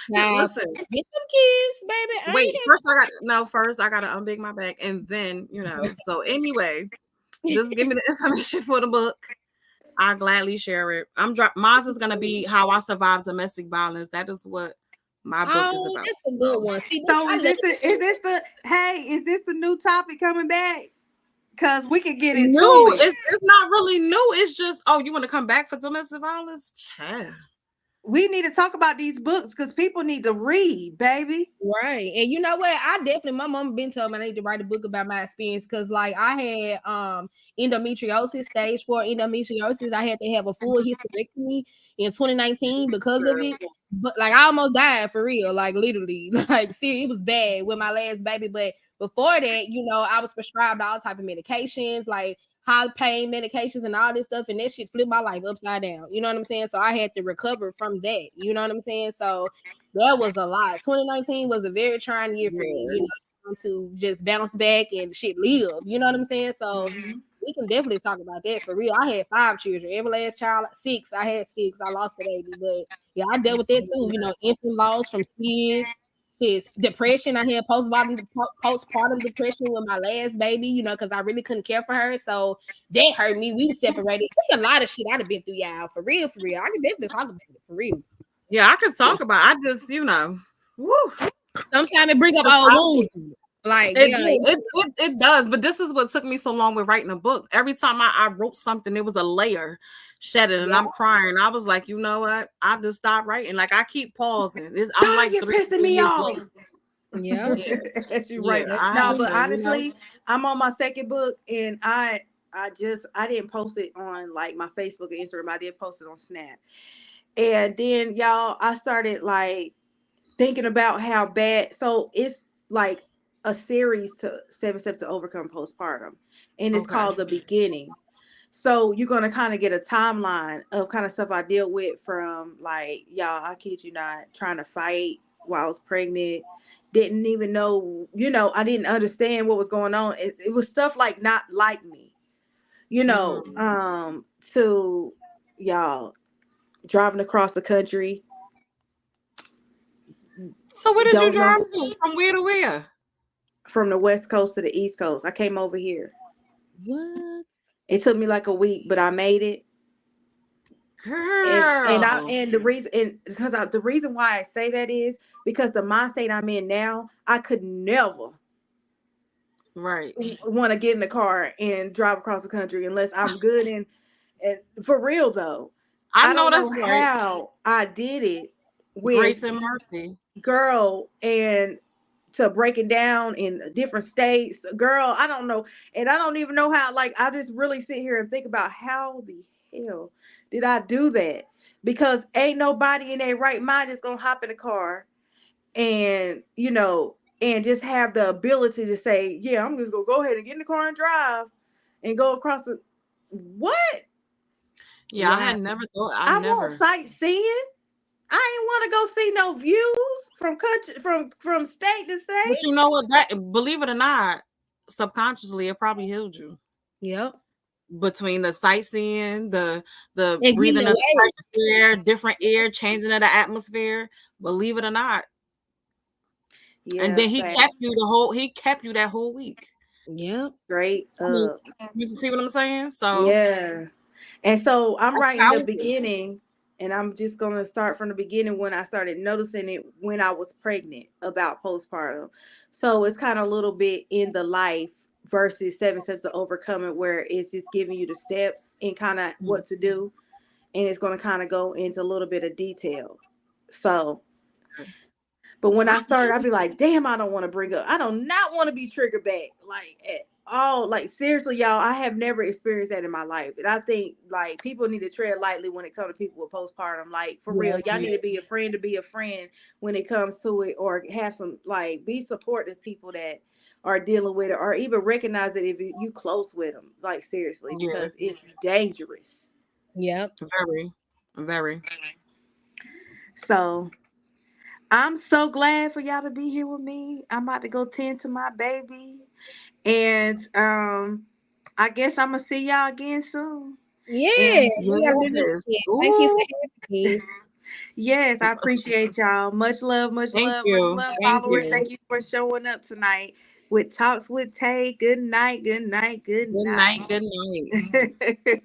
now Listen, get them kids, baby. I wait. ain't First, I got no. First, I gotta unbig my back, and then So anyway, just give me the information for the book. I gladly share it. Mine is gonna be how I survived domestic violence. That is what my book is Oh, about. that's a good So one. See, this, So I is love this the hey, is this the new topic coming back? Cause we could get into new. it. It's not really new. It's just you want to come back for domestic violence, child. We need to talk about these books because people need to read, baby. right. And you know what? I definitely my mom been telling me I need to write a book about my experience because like I had endometriosis, stage 4 endometriosis. I had to have a full hysterectomy in 2019 because of it. But like I almost died for real, like literally. Like see, it was bad with my last baby. But before that, I was prescribed all type of medications, like high pain medications and all this stuff, and that shit flipped my life upside down. You know what I'm saying? So I had to recover from that. You know what I'm saying? So that was a lot. 2019 was a very trying year for me, Yeah. to just bounce back and shit live. You know what I'm saying? So Mm-hmm. we can definitely talk about that for real. I had 5 children. Every last child, six. I had six. I lost the baby. But yeah, I dealt with that too. Infant loss from SIDS. His depression. I had postpartum depression with my last baby, because I really couldn't care for her. So that hurt me. We were separated. There's a lot of shit I'd have been through, y'all. For real, for real. I can definitely talk about it for real. Yeah, I could talk about. I just, woo. Sometimes it bring up old wounds. Like, It yeah, do. It does. But this is what took me so long with writing a book. Every time I wrote something, it was a layer shedding, and yeah, I'm crying. I was like, you know what? I just stopped writing. Like I keep pausing. I'm God, like you're three, pissing four me years off. late. yeah. Yeah, You're yeah. right. That's I No, have true. but to. honestly, I'm on my second book and I didn't post it on like my Facebook and Instagram. I did post it on Snap. And then y'all, I started like thinking about how bad. So it's like a series to 7 Steps to Overcome Postpartum, and it's Okay. called The Beginning. So you're gonna kind of get a timeline of kind of stuff I dealt with from like y'all. I kid you not, trying to fight while I was pregnant. Didn't even know, I didn't understand what was going on. It was stuff like not like me, you know. Mm-hmm. To y'all driving across the country So where did you Don't know. drive to? From where to where? From the West Coast to the East Coast. I came over here. What? It took me like a week, but I made it. Girl. And the reason, and because the reason why I say that is because the mind state I'm in now, I could never Right. want to get in the car and drive across the country unless I'm good and for real though. I I know don't know that's right. how I did it with Grace and mercy. girl and to breaking down in different states, girl. I don't know, and I don't even know how. Like I just really sit here and think about how the hell did I do that? Because ain't nobody in their right mind is gonna hop in a car and and just have the ability to say, yeah, I'm just gonna go ahead and get in the car and drive and go across the what? Yeah, I Wow. had never thought. I I want never. sightseeing. I ain't want to go see no views from country from state to But state. you know what? That believe it or not, subconsciously it probably healed you. Yep. Between the sightseeing, the And getting breathing of the away. fresh air, different air, changing of the atmosphere. Believe it or not, and Yeah, then he kept you that whole week. Yep. straight I mean, up. you see what I'm saying? So Yeah. And so I'm that's right in the powerful. beginning, and I'm just going to start from the beginning when I started noticing it when I was pregnant about postpartum. So it's kind of a little bit in the life versus 7 steps to overcoming, where it's just giving you the steps and kind of Mm, what to do. And it's going to kind of go into a little bit of detail. So okay. but when I I started, I'd be like, damn, I don't want to bring up. I do not want to be triggered back. Like at all. Like seriously, y'all, I have never experienced that in my life. And I think like people need to tread lightly when it comes to people with postpartum. Like for real, Yep. y'all need to be a friend to be a friend when it comes to it, or have some like be supportive people that are dealing with it, or even recognize it if you close with them. Like seriously, yeah, because it's dangerous. Yep. very, very. So I'm so glad for y'all to be here with me. I'm about to go tend to my baby. And I guess I'm gonna see y'all again soon. Yeah. And We gotta do this Yes. again. Thank you Ooh, for having me. yes, I appreciate y'all. Much love, much thank love, much you, love, thank followers. you. Thank you for showing up tonight with Talks with Tay. Good night, good night, good Good night. night. Good night.